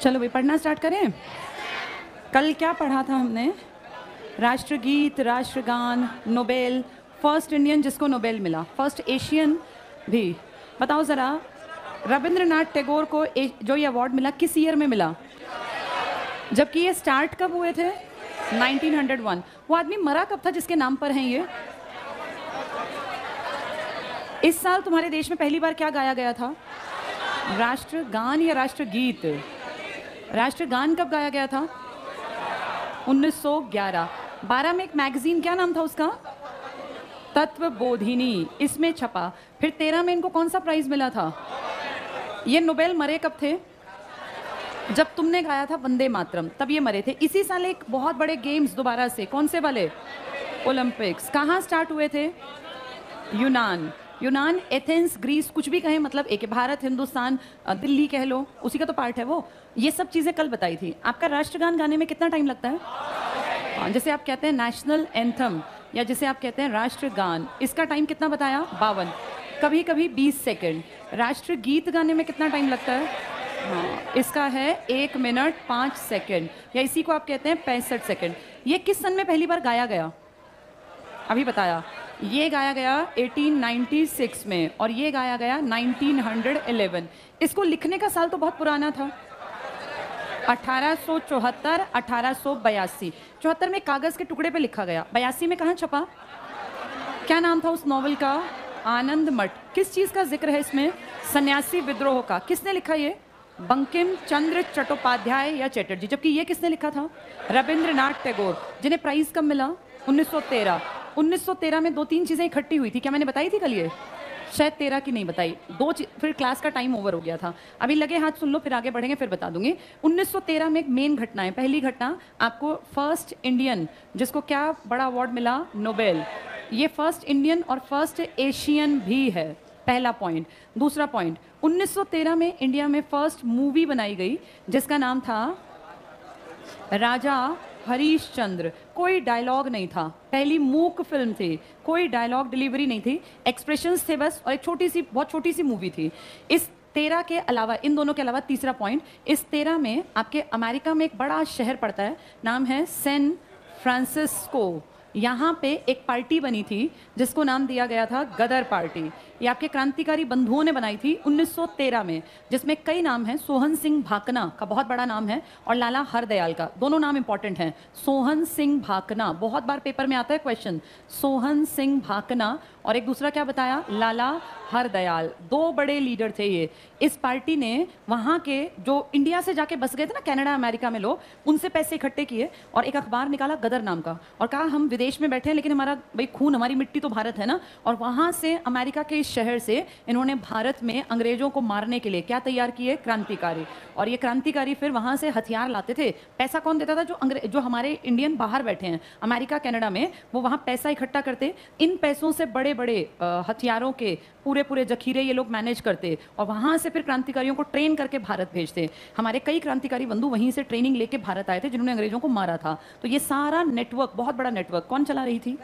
चलो भाई पढ़ना स्टार्ट करें। कल क्या पढ़ा था हमने? राष्ट्रगीत, राष्ट्रगान, नोबेल, फर्स्ट इंडियन जिसको नोबेल मिला, फर्स्ट एशियन भी। बताओ ज़रा, रविंद्रनाथ टैगोर को जो ये अवार्ड मिला किस ईयर में मिला? जबकि ये स्टार्ट कब हुए थे? 1901। वो आदमी मरा कब था जिसके नाम पर हैं ये? इस साल तुम्हारे देश में पहली बार क्या गाया गया था? राष्ट्रगान या राष्ट्रगीत? राष्ट्रगान कब गाया गया था? 1911। 12 में एक मैगजीन, क्या नाम था उसका? तत्वबोधिनी, इसमें छपा। फिर 13 में इनको कौन सा प्राइज मिला था? ये नोबेल मरे कब थे? जब तुमने गाया था वंदे मातरम, तब ये मरे थे। इसी साल एक बहुत बड़े गेम्स दोबारा से, कौन से वाले? ओलंपिक्स। कहाँ स्टार्ट हुए थे? यूनान, एथेंस, ग्रीस, कुछ भी कहें, मतलब एक भारत, हिंदुस्तान, दिल्ली कह लो, उसी का तो पार्ट है वो। ये सब चीज़ें कल बताई थी। आपका राष्ट्रगान गाने में कितना टाइम लगता है? जैसे आप कहते हैं नेशनल एंथम, या जिसे आप कहते हैं राष्ट्रगान, इसका टाइम कितना बताया? 52, कभी कभी 20 सेकेंड। राष्ट्रगीत गाने में कितना टाइम लगता है? हाँ, इसका है 1 मिनट 5 सेकेंड, या इसी को आप कहते हैं 65 सेकेंड। ये किस सन में पहली बार गाया गया? अभी बताया। ये गाया गया 1896 में, और ये गाया गया 1911। इसको लिखने का साल तो बहुत पुराना था, 1874, 1882। 74 में कागज़ के टुकड़े पे लिखा गया। 82 में कहाँ छपा? क्या नाम था उस नॉवल का? आनंद मठ। किस चीज़ का जिक्र है इसमें? सन्यासी विद्रोह का। किसने लिखा ये? बंकिम चंद्र चट्टोपाध्याय या चैटर्जी। जबकि ये किसने लिखा था? रविंद्रनाथ टैगोर, जिन्हें प्राइज कब मिला? 1913। 1913 में 2-3 चीज़ें इकट्ठी हुई थी, क्या मैंने बताई थी कल? ये शायद 13 की नहीं बताई, फिर क्लास का टाइम ओवर हो गया था। अभी लगे हाथ सुन लो, फिर आगे बढ़ेंगे, फिर बता दूंगी। 1913 में एक मेन घटना है। पहली घटना आपको, फर्स्ट इंडियन जिसको क्या बड़ा अवार्ड मिला? नोबेल। ये फर्स्ट इंडियन और फर्स्ट एशियन भी है, पहला पॉइंट। दूसरा पॉइंट, 1913 में इंडिया में फर्स्ट मूवी बनाई गई जिसका नाम था राजा हरीशचंद्र। कोई डायलॉग नहीं था, पहली मूक फिल्म थी, कोई डायलॉग डिलीवरी नहीं थी, एक्सप्रेशंस थे बस, और एक छोटी सी, बहुत छोटी सी मूवी थी। इस 13 के अलावा, इन दोनों के अलावा, तीसरा पॉइंट, इस 13 में आपके अमेरिका में एक बड़ा शहर पड़ता है, नाम है सैन फ्रांसिस्को। यहाँ पे एक पार्टी बनी थी जिसको नाम दिया गया था गदर पार्टी। ये आपके क्रांतिकारी बंधुओं ने बनाई थी 1913 में, जिसमें कई नाम हैं। सोहन सिंह भाकना का बहुत बड़ा नाम है, और लाला हरदयाल का। दोनों नाम इंपॉर्टेंट हैं। सोहन सिंह भाकना, बहुत बार पेपर में आता है क्वेश्चन। सोहन सिंह भाकना, और एक दूसरा क्या बताया? लाला हरदयाल। 2 बड़े लीडर थे ये। इस पार्टी ने वहाँ के जो इंडिया से जाके बस गए थे ना, कनाडा अमेरिका में लोग, उनसे पैसे इकट्ठे किए और एक अखबार निकाला गदर नाम का, और कहा हम विदेश में बैठे हैं लेकिन हमारा भाई खून, हमारी मिट्टी तो भारत है ना। और वहाँ से, अमेरिका के इस शहर से, इन्होंने भारत में अंग्रेजों को मारने के लिए क्या तैयार किए? क्रांतिकारी। और ये क्रांतिकारी फिर वहाँ से हथियार लाते थे। पैसा कौन देता था? जो हमारे इंडियन बाहर बैठे हैं अमेरिका कनाडा में, वो वहाँ पैसा इकट्ठा करते। इन पैसों से बड़े बड़े हथियारों के पूरे जखीरे ये लोग मैनेज करते, और वहाँ से फिर क्रांतिकारियों को ट्रेन करके भारत भेजते। हमारे कई क्रांतिकारी बंधु वहीं से ट्रेनिंग लेके भारत आए थे, जिन्होंने अंग्रेजों को मारा था। तो ये सारा नेटवर्क, बहुत बड़ा नेटवर्क, कौन चला रही थी?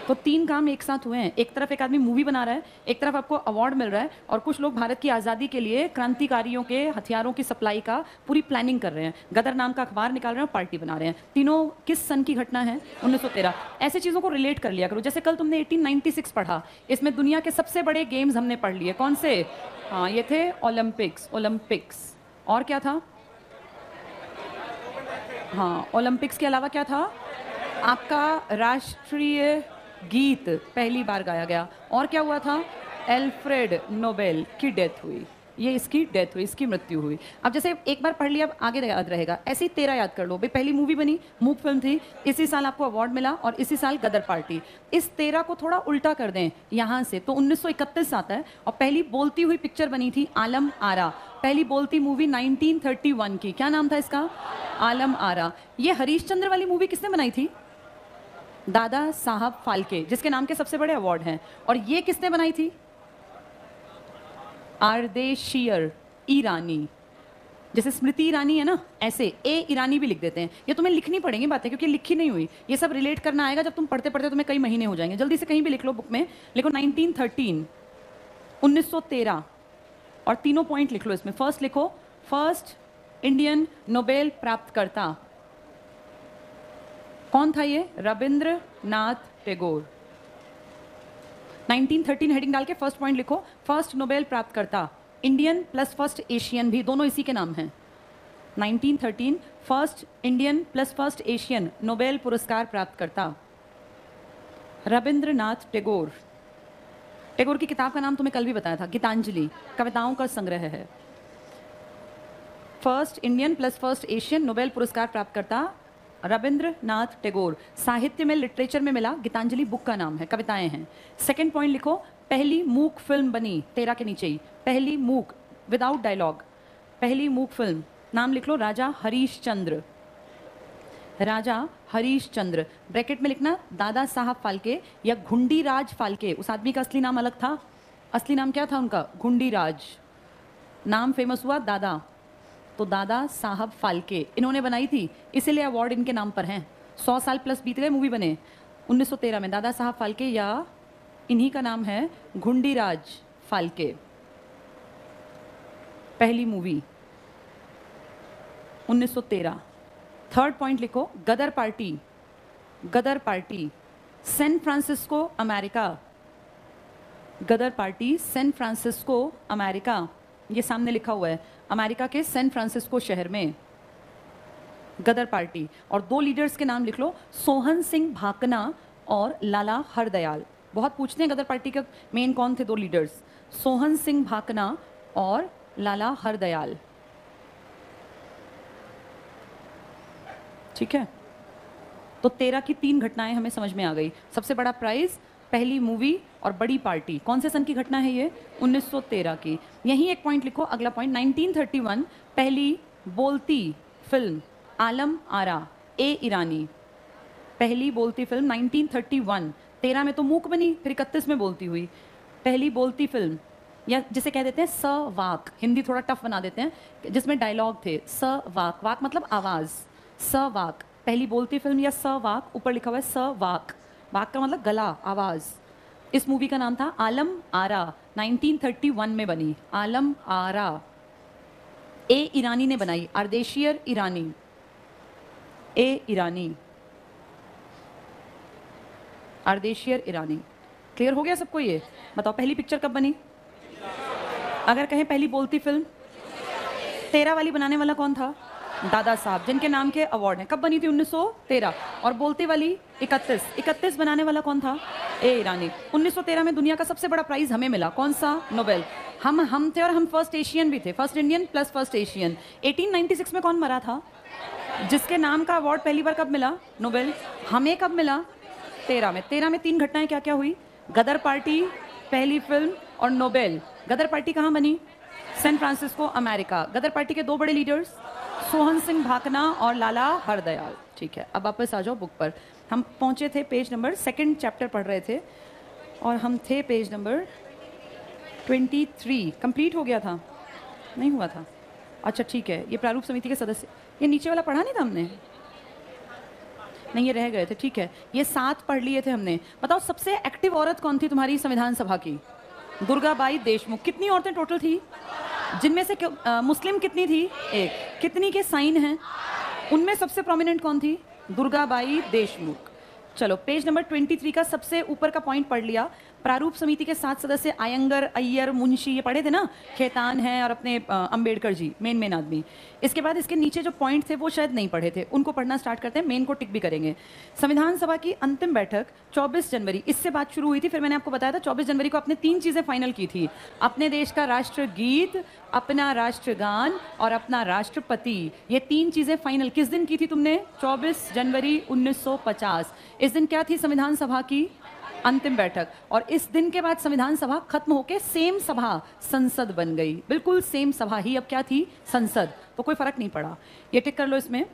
तो 3 काम एक साथ हुए हैं। एक तरफ एक आदमी मूवी बना रहा है, एक तरफ आपको अवार्ड मिल रहा है, और कुछ लोग भारत की आज़ादी के लिए क्रांतिकारियों के हथियारों की सप्लाई का पूरी प्लानिंग कर रहे हैं। गदर नाम का अखबार निकाल रहे हैं और पार्टी बना रहे हैं। तीनों किस सन की घटना है? 1913। ऐसे चीज़ों को रिलेट कर लिया करो। जैसे कल तुमने 1896 पढ़ा, इसमें दुनिया के सबसे बड़े गेम्स हमने पढ़ लिए। कौन से? हाँ, ये थे ओलंपिक्स। और क्या था? हाँ, ओलंपिक्स के अलावा क्या था? आपका राष्ट्रीय गीत पहली बार गाया गया। और क्या हुआ था? एल्फ्रेड नोबेल की डेथ हुई। ये इसकी डेथ हुई, इसकी मृत्यु हुई। अब जैसे एक बार पढ़ लिया, अब आगे याद रहेगा। ऐसे ही 13 याद कर लो भाई। पहली मूवी बनी, मूक फिल्म थी, इसी साल आपको अवार्ड मिला, और इसी साल गदर पार्टी। इस 13 को थोड़ा उल्टा कर दें यहाँ से, तो 1931 आता है, और पहली बोलती हुई पिक्चर बनी थी आलम आरा। पहली बोलती मूवी 1931 की, क्या नाम था इसका? आलम आरा। ये हरीशचंद्र वाली मूवी किसने बनाई थी? दादा साहब फाल्के, जिसके नाम के सबसे बड़े अवार्ड हैं। और ये किसने बनाई थी? आर्देशियर ईरानी। जैसे स्मृति ईरानी है ना, ऐसे ए ईरानी भी लिख देते हैं। ये तुम्हें लिखनी पड़ेंगी बातें, क्योंकि लिखी नहीं हुई। ये सब रिलेट करना आएगा जब तुम पढ़ते पढ़ते, तुम्हें कई महीने हो जाएंगे। जल्दी से कहीं भी लिख लो बुक में, लिखो 1913, 1913, और तीनों पॉइंट लिख लो इसमें। फर्स्ट लिखो, फर्स्ट इंडियन नोबेल प्राप्तकर्ता कौन था ये? रविंद्रनाथ टैगोर। 1913 हेडिंग डाल के फर्स्ट पॉइंट लिखो। फर्स्ट नोबेल प्राप्तकर्ता इंडियन प्लस फर्स्ट एशियन, भी दोनों इसी के नाम हैं। 1913 first Indian plus first Asian Nobel पुरस्कार प्राप्तकर्ता रविंद्रनाथ टैगोर। टैगोर की किताब का नाम तुम्हें कल भी बताया था, गीतांजलि, कविताओं का संग्रह है। First Indian plus first Asian Nobel पुरस्कार प्राप्तकर्ता रविंद्रनाथ टैगोर। साहित्य में, लिटरेचर में मिला, गीतांजलि बुक का नाम है, कविताएं हैं। सेकंड पॉइंट लिखो, पहली मूक फिल्म बनी 13 के नीचे ही, पहली मूक विदाउट डायलॉग, पहली मूक फिल्म, नाम लिख लो, राजा हरीश चंद्र। राजा हरीश चंद्र, ब्रैकेट में लिखना दादा साहब फाल्के या घुंडीराज फाल्के। उस आदमी का असली नाम अलग था। असली नाम क्या था उनका? घुंडीराज। नाम फेमस हुआ दादा, तो दादा साहब फाल्के इन्होंने बनाई थी, इसीलिए अवार्ड इनके नाम पर हैं। 100 साल प्लस बीत गए, मूवी बने 1913 में। दादा साहब फाल्के या इन्हीं का नाम है घुंडीराज फाल्के। पहली मूवी 1913। थर्ड पॉइंट लिखो, गदर पार्टी। गदर party San Francisco America. Ghadar party San Francisco America, ये सामने लिखा हुआ है, अमेरिका के सैन फ्रांसिस्को शहर में गदर पार्टी। और दो लीडर्स के नाम लिख लो, सोहन सिंह भाकना और लाला हरदयाल। बहुत पूछते हैं गदर पार्टी के मेन कौन थे दो लीडर्स, सोहन सिंह भाकना और लाला हरदयाल। ठीक है, तो 13 की 3 घटनाएं हमें समझ में आ गई। सबसे बड़ा प्राइज, पहली मूवी और बड़ी पार्टी। कौन से सन की घटना है ये? 1913 की। यहीं एक पॉइंट लिखो, अगला पॉइंट 1931 पहली बोलती फिल्म आलम आरा, ए ईरानी। पहली बोलती फिल्म 1931। 13 में तो मूक बनी, फिर 31 में बोलती हुई। पहली बोलती फिल्म, या जिसे कह देते हैं सवाक, हिंदी थोड़ा टफ बना देते हैं, जिसमें डायलॉग थे। सवाक, वाक मतलब आवाज़, सवाक पहली बोलती फिल्म या सवाक, ऊपर लिखा हुआ है सवाक, वाक का मतलब गला, आवाज़। इस मूवी का नाम था आलम आरा, 1931 में बनी आलम आरा। ए ईरानी ने बनाई, अर्देशियर ईरानी, ए ईरानी, अर्देशियर ईरानी। क्लियर हो गया सबको? ये बताओ पहली पिक्चर कब बनी? अगर कहें पहली बोलती फिल्म, 13 वाली बनाने वाला कौन था? दादा साहब, जिनके नाम के अवार्ड हैं। कब बनी थी? 1913। और बोलती वाली 31 बनाने वाला कौन था? ए ईरानी। 1913 में दुनिया का सबसे बड़ा प्राइज हमें मिला, कौन सा? नोबेल। हम थे, और हम फर्स्ट एशियन भी थे, first Indian plus first Asian. 1896 में कौन मरा था जिसके नाम का अवार्ड पहली बार कब मिला? नोबेल। हमें कब मिला? 13 में। 13 में 3 घटनाएं क्या क्या हुई? गदर पार्टी, पहली फिल्म और नोबेल। गदर पार्टी कहाँ बनी? San Francisco America. Ghadar party के 2 बड़े लीडर्स सोहन सिंह भाकना और लाला हरदयाल। ठीक है, अब वापस आ जाओ बुक पर। हम पहुंचे थे पेज नंबर, सेकंड चैप्टर पढ़ रहे थे, और हम थे पेज नंबर 23। कंप्लीट हो गया था? नहीं हुआ था? अच्छा ठीक है। ये प्रारूप समिति के सदस्य, ये नीचे वाला पढ़ा नहीं था हमने? नहीं, ये रह गए थे। ठीक है, ये 7 पढ़ लिए थे हमने। बताओ सबसे एक्टिव औरत कौन थी तुम्हारी संविधान सभा की? दुर्गाबाई देशमुख। कितनी औरतें टोटल थी? जिनमें से मुस्लिम कितनी थी? 1। कितनी के साइन हैं? उनमें सबसे प्रोमिनेंट कौन थी? दुर्गाबाई देशमुख। चलो पेज नंबर 23 का सबसे ऊपर का पॉइंट पढ़ लिया। प्रारूप समिति के 7 सदस्य आयंगर, अय्यर, मुंशी, ये पढ़े थे ना, खेतान है और अपने अंबेडकर जी, मेन आदमी। इसके बाद इसके नीचे जो पॉइंट थे वो शायद नहीं पढ़े थे, उनको पढ़ना स्टार्ट करते हैं, मेन को टिक भी करेंगे। संविधान सभा की अंतिम बैठक 24 जनवरी, इससे बात शुरू हुई थी। फिर मैंने आपको बताया था 24 जनवरी को अपने 3 चीज़ें फाइनल की थी, अपने देश का राष्ट्रगीत, अपना राष्ट्रगान और अपना राष्ट्रपति। ये 3 चीज़ें फाइनल किस दिन की थी तुमने? 24 जनवरी 1950। इस दिन क्या थी? संविधान सभा की अंतिम बैठक। और इस दिन के बाद संविधान सभा खत्म होकर सेम सभा संसद बन गई। बिल्कुल सेम सभा ही अब क्या थी? संसद। तो कोई फर्क नहीं पड़ा, ये टिक कर लो इसमें।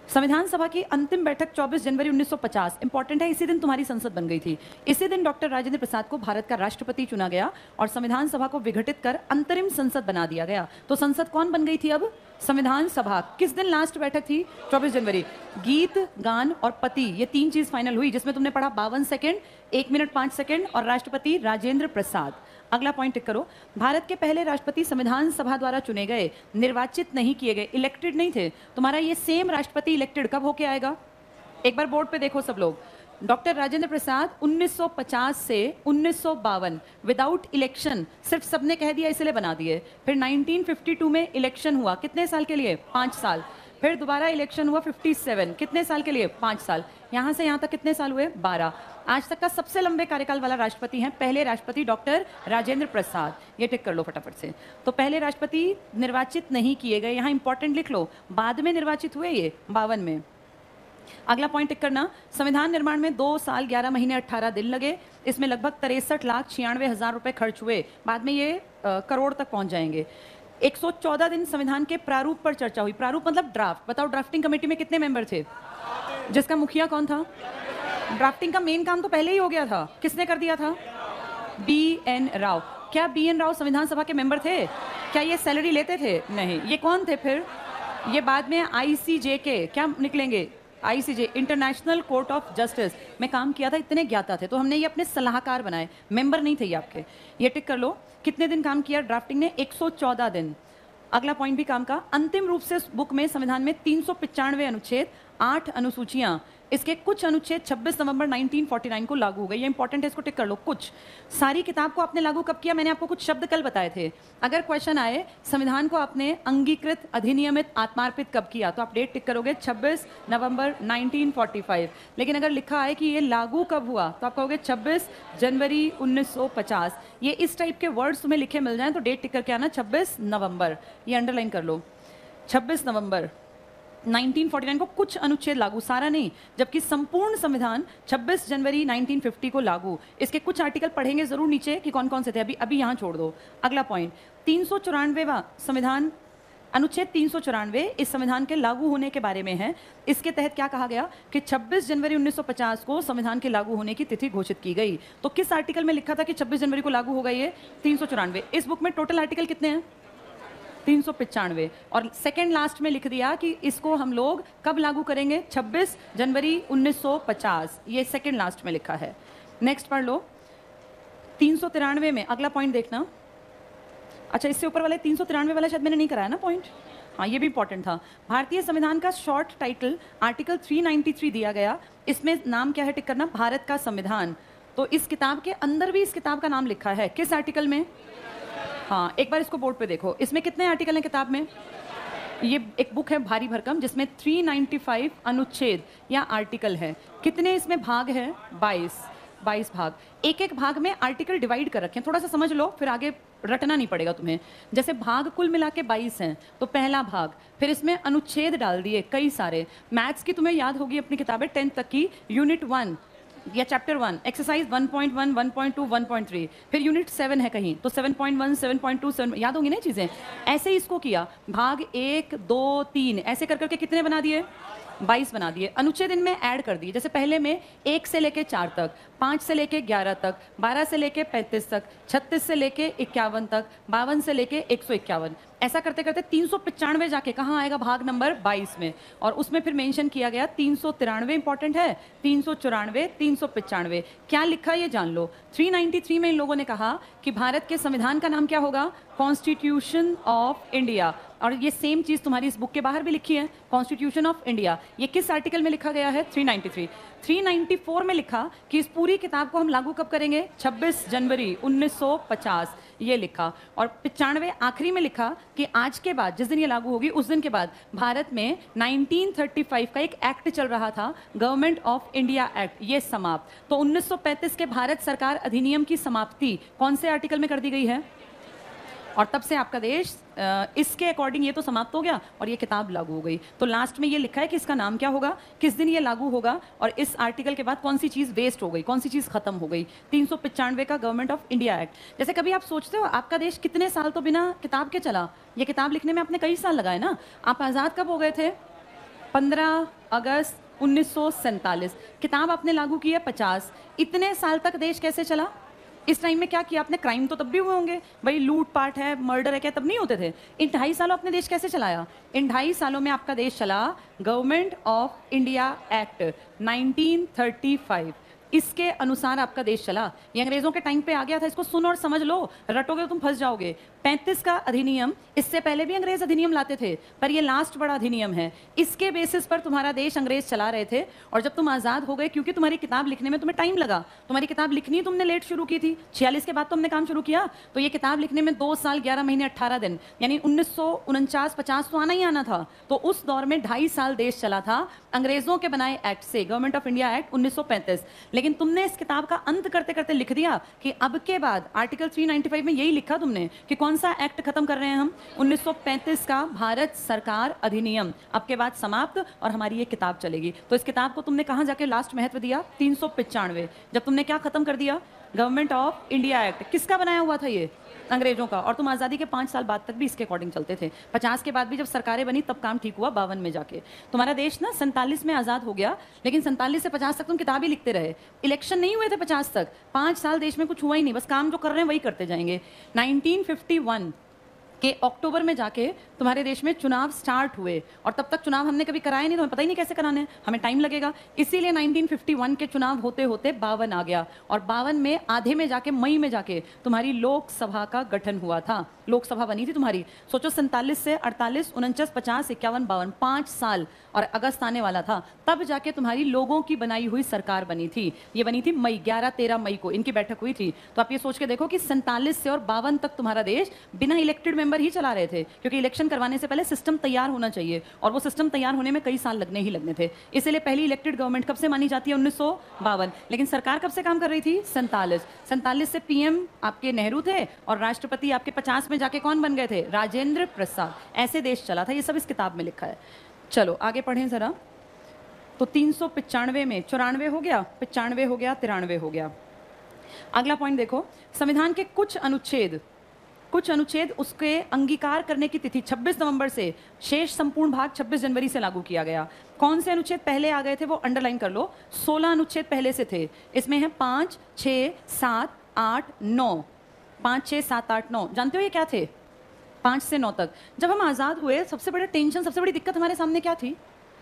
संविधान सभा की अंतिम बैठक 24 जनवरी 1950 इंपॉर्टेंट है, इसी दिन तुम्हारी संसद बन गई थी। इसी दिन डॉक्टर राजेंद्र प्रसाद को भारत का राष्ट्रपति चुना गया और संविधान सभा को विघटित कर अंतरिम संसद बना दिया गया। तो संसद कौन बन गई थी अब? संविधान सभा। किस दिन लास्ट बैठक थी? 24 जनवरी। गीत, गान और पति, ये 3 चीज फाइनल हुई, जिसमें तुमने पढ़ा 52 सेकंड, 1 मिनट 5 सेकंड और राष्ट्रपति राजेंद्र प्रसाद। अगला पॉइंट टिक करो। भारत के पहले राष्ट्रपति संविधान सभा द्वारा चुने गए, निर्वाचित नहीं किए गए, इलेक्टेड नहीं थे। तुम्हारा ये सेम राष्ट्रपति इलेक्टेड कब होके आएगा? एक बार बोर्ड पे देखो सब लोग। डॉक्टर राजेंद्र प्रसाद 1950 से 1952 विदाउट इलेक्शन, सिर्फ सबने कह दिया इसलिए बना दिए। फिर 1952 में इलेक्शन हुआ, कितने साल के लिए? 5 साल। फिर दोबारा इलेक्शन हुआ 57, कितने साल के लिए? 5 साल। यहाँ से यहाँ तक कितने साल हुए? 12। आज तक का सबसे लंबे कार्यकाल वाला राष्ट्रपति हैं पहले राष्ट्रपति डॉक्टर राजेंद्र प्रसाद। ये टिक कर लो फटाफट से। तो पहले राष्ट्रपति निर्वाचित नहीं किए गए, यहाँ इंपॉर्टेंट लिख लो, बाद में निर्वाचित हुए ये 52 में। अगला पॉइंट टिक करना, संविधान निर्माण में 2 साल 11 महीने 18 दिन लगे। इसमें लगभग 63,96,000 रुपए खर्च हुए, बाद में ये करोड़ तक पहुंच जाएंगे। 114 दिन संविधान के प्रारूप पर चर्चा हुई। प्रारूप मतलब ड्राफ्ट। बताओ ड्राफ्टिंग कमेटी में कितने मेंबर थे? जिसका मुखिया कौन था? ड्राफ्टिंग का मेन काम तो पहले ही हो गया था, किसने कर दिया था? BN राव। क्या BN राव संविधान सभा के मेंबर थे? क्या ये सैलरी लेते थे? नहीं। ये कौन थे फिर? ये बाद में ICJ के क्या निकलेंगे? ICJ international court of justice में काम किया था, इतने ज्ञाता थे, तो हमने ये अपने सलाहकार बनाए, मेंबर नहीं थे ये आपके। ये टिक कर लो। कितने दिन काम किया ड्राफ्टिंग ने? 114 दिन। अगला पॉइंट भी काम का। अंतिम रूप से बुक में संविधान में 395 अनुच्छेद, 8 अनुसूचियां, इसके कुछ अनुच्छेद 26 नवंबर 1949 को लागू हो गए। ये इंपॉर्टेंट है, इसको टिक कर लो। कुछ, सारी किताब को आपने लागू कब किया? मैंने आपको कुछ शब्द कल बताए थे। अगर क्वेश्चन आए संविधान को आपने अंगीकृत, अधिनियमित, आत्मार्पित कब किया, तो आप डेट टिक करोगे 26 नवंबर 1945। लेकिन अगर लिखा है कि ये लागू कब हुआ, तो आप कहोगे 26 जनवरी 1950। ये इस टाइप के वर्ड्स तुम्हें लिखे मिल जाएं तो डेट टिक करके आना 26 नवंबर। ये अंडरलाइन कर लो, 26 नवंबर 1949 को कुछ अनुच्छेद लागू, सारा नहीं, जबकि संपूर्ण संविधान 26 जनवरी 1950 को लागू। इसके कुछ आर्टिकल पढ़ेंगे जरूर नीचे कि कौन कौन से थे, अभी यहाँ छोड़ दो। अगला पॉइंट, 394वां संविधान, अनुच्छेद 394 इस संविधान के लागू होने के बारे में है। इसके तहत क्या कहा गया कि 26 जनवरी 1950 को संविधान के लागू होने की तिथि घोषित की गई। तो किस आर्टिकल में लिखा था कि 26 जनवरी को लागू होगा? ये 394। इस बुक में टोटल आर्टिकल कितने हैं? 395। और सेकेंड लास्ट में लिख दिया कि इसको हम लोग कब लागू करेंगे? 26 जनवरी 1950। ये सेकेंड लास्ट में लिखा है। नेक्स्ट पढ़ लो 393 में। अगला पॉइंट देखना। अच्छा, इससे ऊपर वाले 393 वाला शायद मैंने नहीं कराया ना पॉइंट। हाँ, ये भी इंपॉर्टेंट था। भारतीय संविधान का शॉर्ट टाइटल आर्टिकल 393 दिया गया। इसमें नाम क्या है टिक करना? भारत का संविधान। तो इस किताब के अंदर भी इस किताब का नाम लिखा है, किस आर्टिकल में? हाँ, एक बार इसको बोर्ड पे देखो। इसमें कितने आर्टिकल हैं किताब में? ये एक बुक है भारी भरकम, जिसमें 395 अनुच्छेद या आर्टिकल है। कितने इसमें भाग है? 22 भाग। एक एक भाग में आर्टिकल डिवाइड कर रखे हैं, थोड़ा सा समझ लो, फिर आगे रटना नहीं पड़ेगा तुम्हें। जैसे भाग कुल मिला के 22 हैं, तो पहला भाग, फिर इसमें अनुच्छेद डाल दिए कई सारे। मैथ्स की तुम्हें याद होगी अपनी किताबें 10th तक की, यूनिट 1 या चैप्टर 1, एक्सरसाइज 1.1, 1.2, 1.3, फिर यूनिट 7 है कहीं तो 7.1, 7.2, 7 याद होंगी ना चीज़ें। ऐसे ही इसको किया, भाग 1, 2, 3 ऐसे कर करके कितने बना दिए? 22 बना दिए। अनुच्छेद इनमें ऐड कर दिए। जैसे पहले में 1 से लेके 4 तक, 5 से लेके 11 तक, 12 से लेके 35 तक, 36 से लेके 51 तक, 52 से लेके 151। ऐसा करते करते 395 जाके कहाँ आएगा? भाग नंबर 22 में। और उसमें फिर मेंशन किया गया 393 इंपॉर्टेंट है, 394, 395 क्या लिखा ये जान लो। 393 में इन लोगों ने कहा कि भारत के संविधान का नाम क्या होगा? Constitution of India. और ये सेम चीज़ तुम्हारी इस बुक के बाहर भी लिखी है, कॉन्स्टिट्यूशन ऑफ इंडिया। ये किस आर्टिकल में लिखा गया है? 393। 394 में लिखा कि इस पूरी किताब को हम लागू कब करेंगे? 26 जनवरी 1950 ये लिखा। और 95 आखिरी में लिखा कि आज के बाद, जिस दिन ये लागू होगी उस दिन के बाद भारत में 1935 का एक एक्ट चल रहा था, गवर्नमेंट ऑफ इंडिया एक्ट, ये समाप्त। तो 1935 के भारत सरकार अधिनियम की समाप्ति कौन से आर्टिकल में कर दी गई है? और तब से आपका देश इसके अकॉर्डिंग ये तो समाप्त हो गया और ये किताब लागू हो गई। तो लास्ट में ये लिखा है कि इसका नाम क्या होगा, किस दिन ये लागू होगा, और इस आर्टिकल के बाद कौन सी चीज़ वेस्ट हो गई, कौन सी चीज़ खत्म हो गई। 395 का गवर्नमेंट ऑफ इंडिया एक्ट। जैसे कभी आप सोचते हो आपका देश कितने साल तो बिना किताब के चला? ये किताब लिखने में आपने कई साल लगाए ना। आप आज़ाद कब हो गए थे? 15 अगस्त 1947। किताब आपने लागू की है 50। इतने साल तक देश कैसे चला? इस टाइम में क्या किया आपने? क्राइम तो तब भी हुए होंगे भाई, लूट पाट है, मर्डर है, क्या तब नहीं होते थे? इन 2.5 सालों आपने देश कैसे चलाया? इन 2.5 सालों में आपका देश चला गवर्नमेंट ऑफ इंडिया एक्ट 1935। इसके अनुसार आपका देश चला। ये अंग्रेजों के टाइम पे आ गया था, इसको सुनो और समझ लो, रटोगे तो तुम फंस जाओगे। 35 का अधिनियम, इससे पहले भी अंग्रेज अधिनियम लाते थे, पर ये लास्ट बड़ा अधिनियम है। इसके बेसिस पर तुम्हारा देश अंग्रेज चला रहे थे, और जब तुम आजाद हो गए, क्योंकि तुम्हारी किताब लिखने में तुम्हें टाइम लगा, तुम्हारी किताब लिखनी तुमने लेट शुरू की थी, 46 के बाद तो हमने काम शुरू किया, तो ये किताब लिखने में 2 साल 11 महीने 18 दिन, यानी 1949-50 तो आना ही आना था। तो उस दौर में 2.5 साल देश चला था अंग्रेजों के बनाए एक्ट से, गवर्नमेंट ऑफ इंडिया एक्ट 1935। लेकिन तुमने इस किताब का अंत करते करते लिख दिया कि अब के बाद आर्टिकल 395 में यही लिखा तुमने कि कौन सा एक्ट खत्म कर रहे हैं हम, 1935 का भारत सरकार अधिनियम, अब के बाद समाप्त, और हमारी ये किताब चलेगी। तो इस किताब को तुमने कहां जाके लास्ट महत्व दिया, 395, जब तुमने क्या खत्म कर दिया, गवर्नमेंट ऑफ इंडिया एक्ट। किसका बनाया हुआ था ये, अंग्रेजों का। और तुम आज़ादी के 5 साल बाद तक भी इसके अकॉर्डिंग चलते थे। 50 के बाद भी जब सरकारें बनी तब काम ठीक हुआ, 52 में जाके तुम्हारा देश ना 47 में आज़ाद हो गया, लेकिन 47 से 50 तक तुम किताब ही लिखते रहे, इलेक्शन नहीं हुए थे 50 तक, 5 साल देश में कुछ हुआ ही नहीं, बस काम जो कर रहे हैं वही करते जाएंगे। 1951 के अक्टूबर में जाके तुम्हारे देश में चुनाव स्टार्ट हुए, और तब तक चुनाव हमने कभी कराए नहीं, तो हमें पता ही नहीं कैसे कराने हैं, हमें टाइम लगेगा। इसीलिए 1951 के चुनाव होते होते 52 आ गया, और 52 में आधे में जाके, मई में जाके तुम्हारी लोकसभा का गठन हुआ था, लोकसभा बनी थी तुम्हारी। सोचो 47 से 48, 49, 50, 51, 52, 5 साल, और अगस्त आने वाला था, तब जाके तुम्हारी लोगों की बनाई हुई सरकार बनी थी। ये बनी थी मई 11-13 मई को इनकी बैठक हुई थी। तो आप ये सोच के देखो कि 47 से और 52 तक तुम्हारा देश बिना इलेक्टेड मेंबर ही चला रहे थे, क्योंकि इलेक्शन करवाने से पहले सिस्टम तैयार होना चाहिए, और वो सिस्टम तैयार होने में कई साल लगने ही लगने थे। इसलिए पहली इलेक्टेड गवर्नमेंट कब से मानी जाती है, 1952। लेकिन सरकार कब से काम कर रही थी, 47 से पीएम आपके नेहरू थे, और राष्ट्रपति आपके 50 में जाके कौन बन गए थे, राजेंद्र प्रसाद। ऐसे देश चला था, ये सब इस किताब में लिखा है। चलो आगे पढ़ें जरा। तो 395 में 94 हो गया, 95 हो गया, 93 हो गया। अगला पॉइंट देखो, संविधान के कुछ अनुच्छेद उसके अंगीकार करने की तिथि 26 नवंबर से, शेष संपूर्ण भाग 26 जनवरी से लागू किया गया। कौन से अनुच्छेद पहले आ गए थे वो अंडरलाइन कर लो। 16 अनुच्छेद पहले से थे, इसमें है 5, 6, 7, 8, 9। 5, 6, 7, 8, 9 जानते हो ये क्या थे, 5 से 9 तक। जब हम आज़ाद हुए, सबसे बड़ा टेंशन, सबसे बड़ी दिक्कत हमारे सामने क्या थी,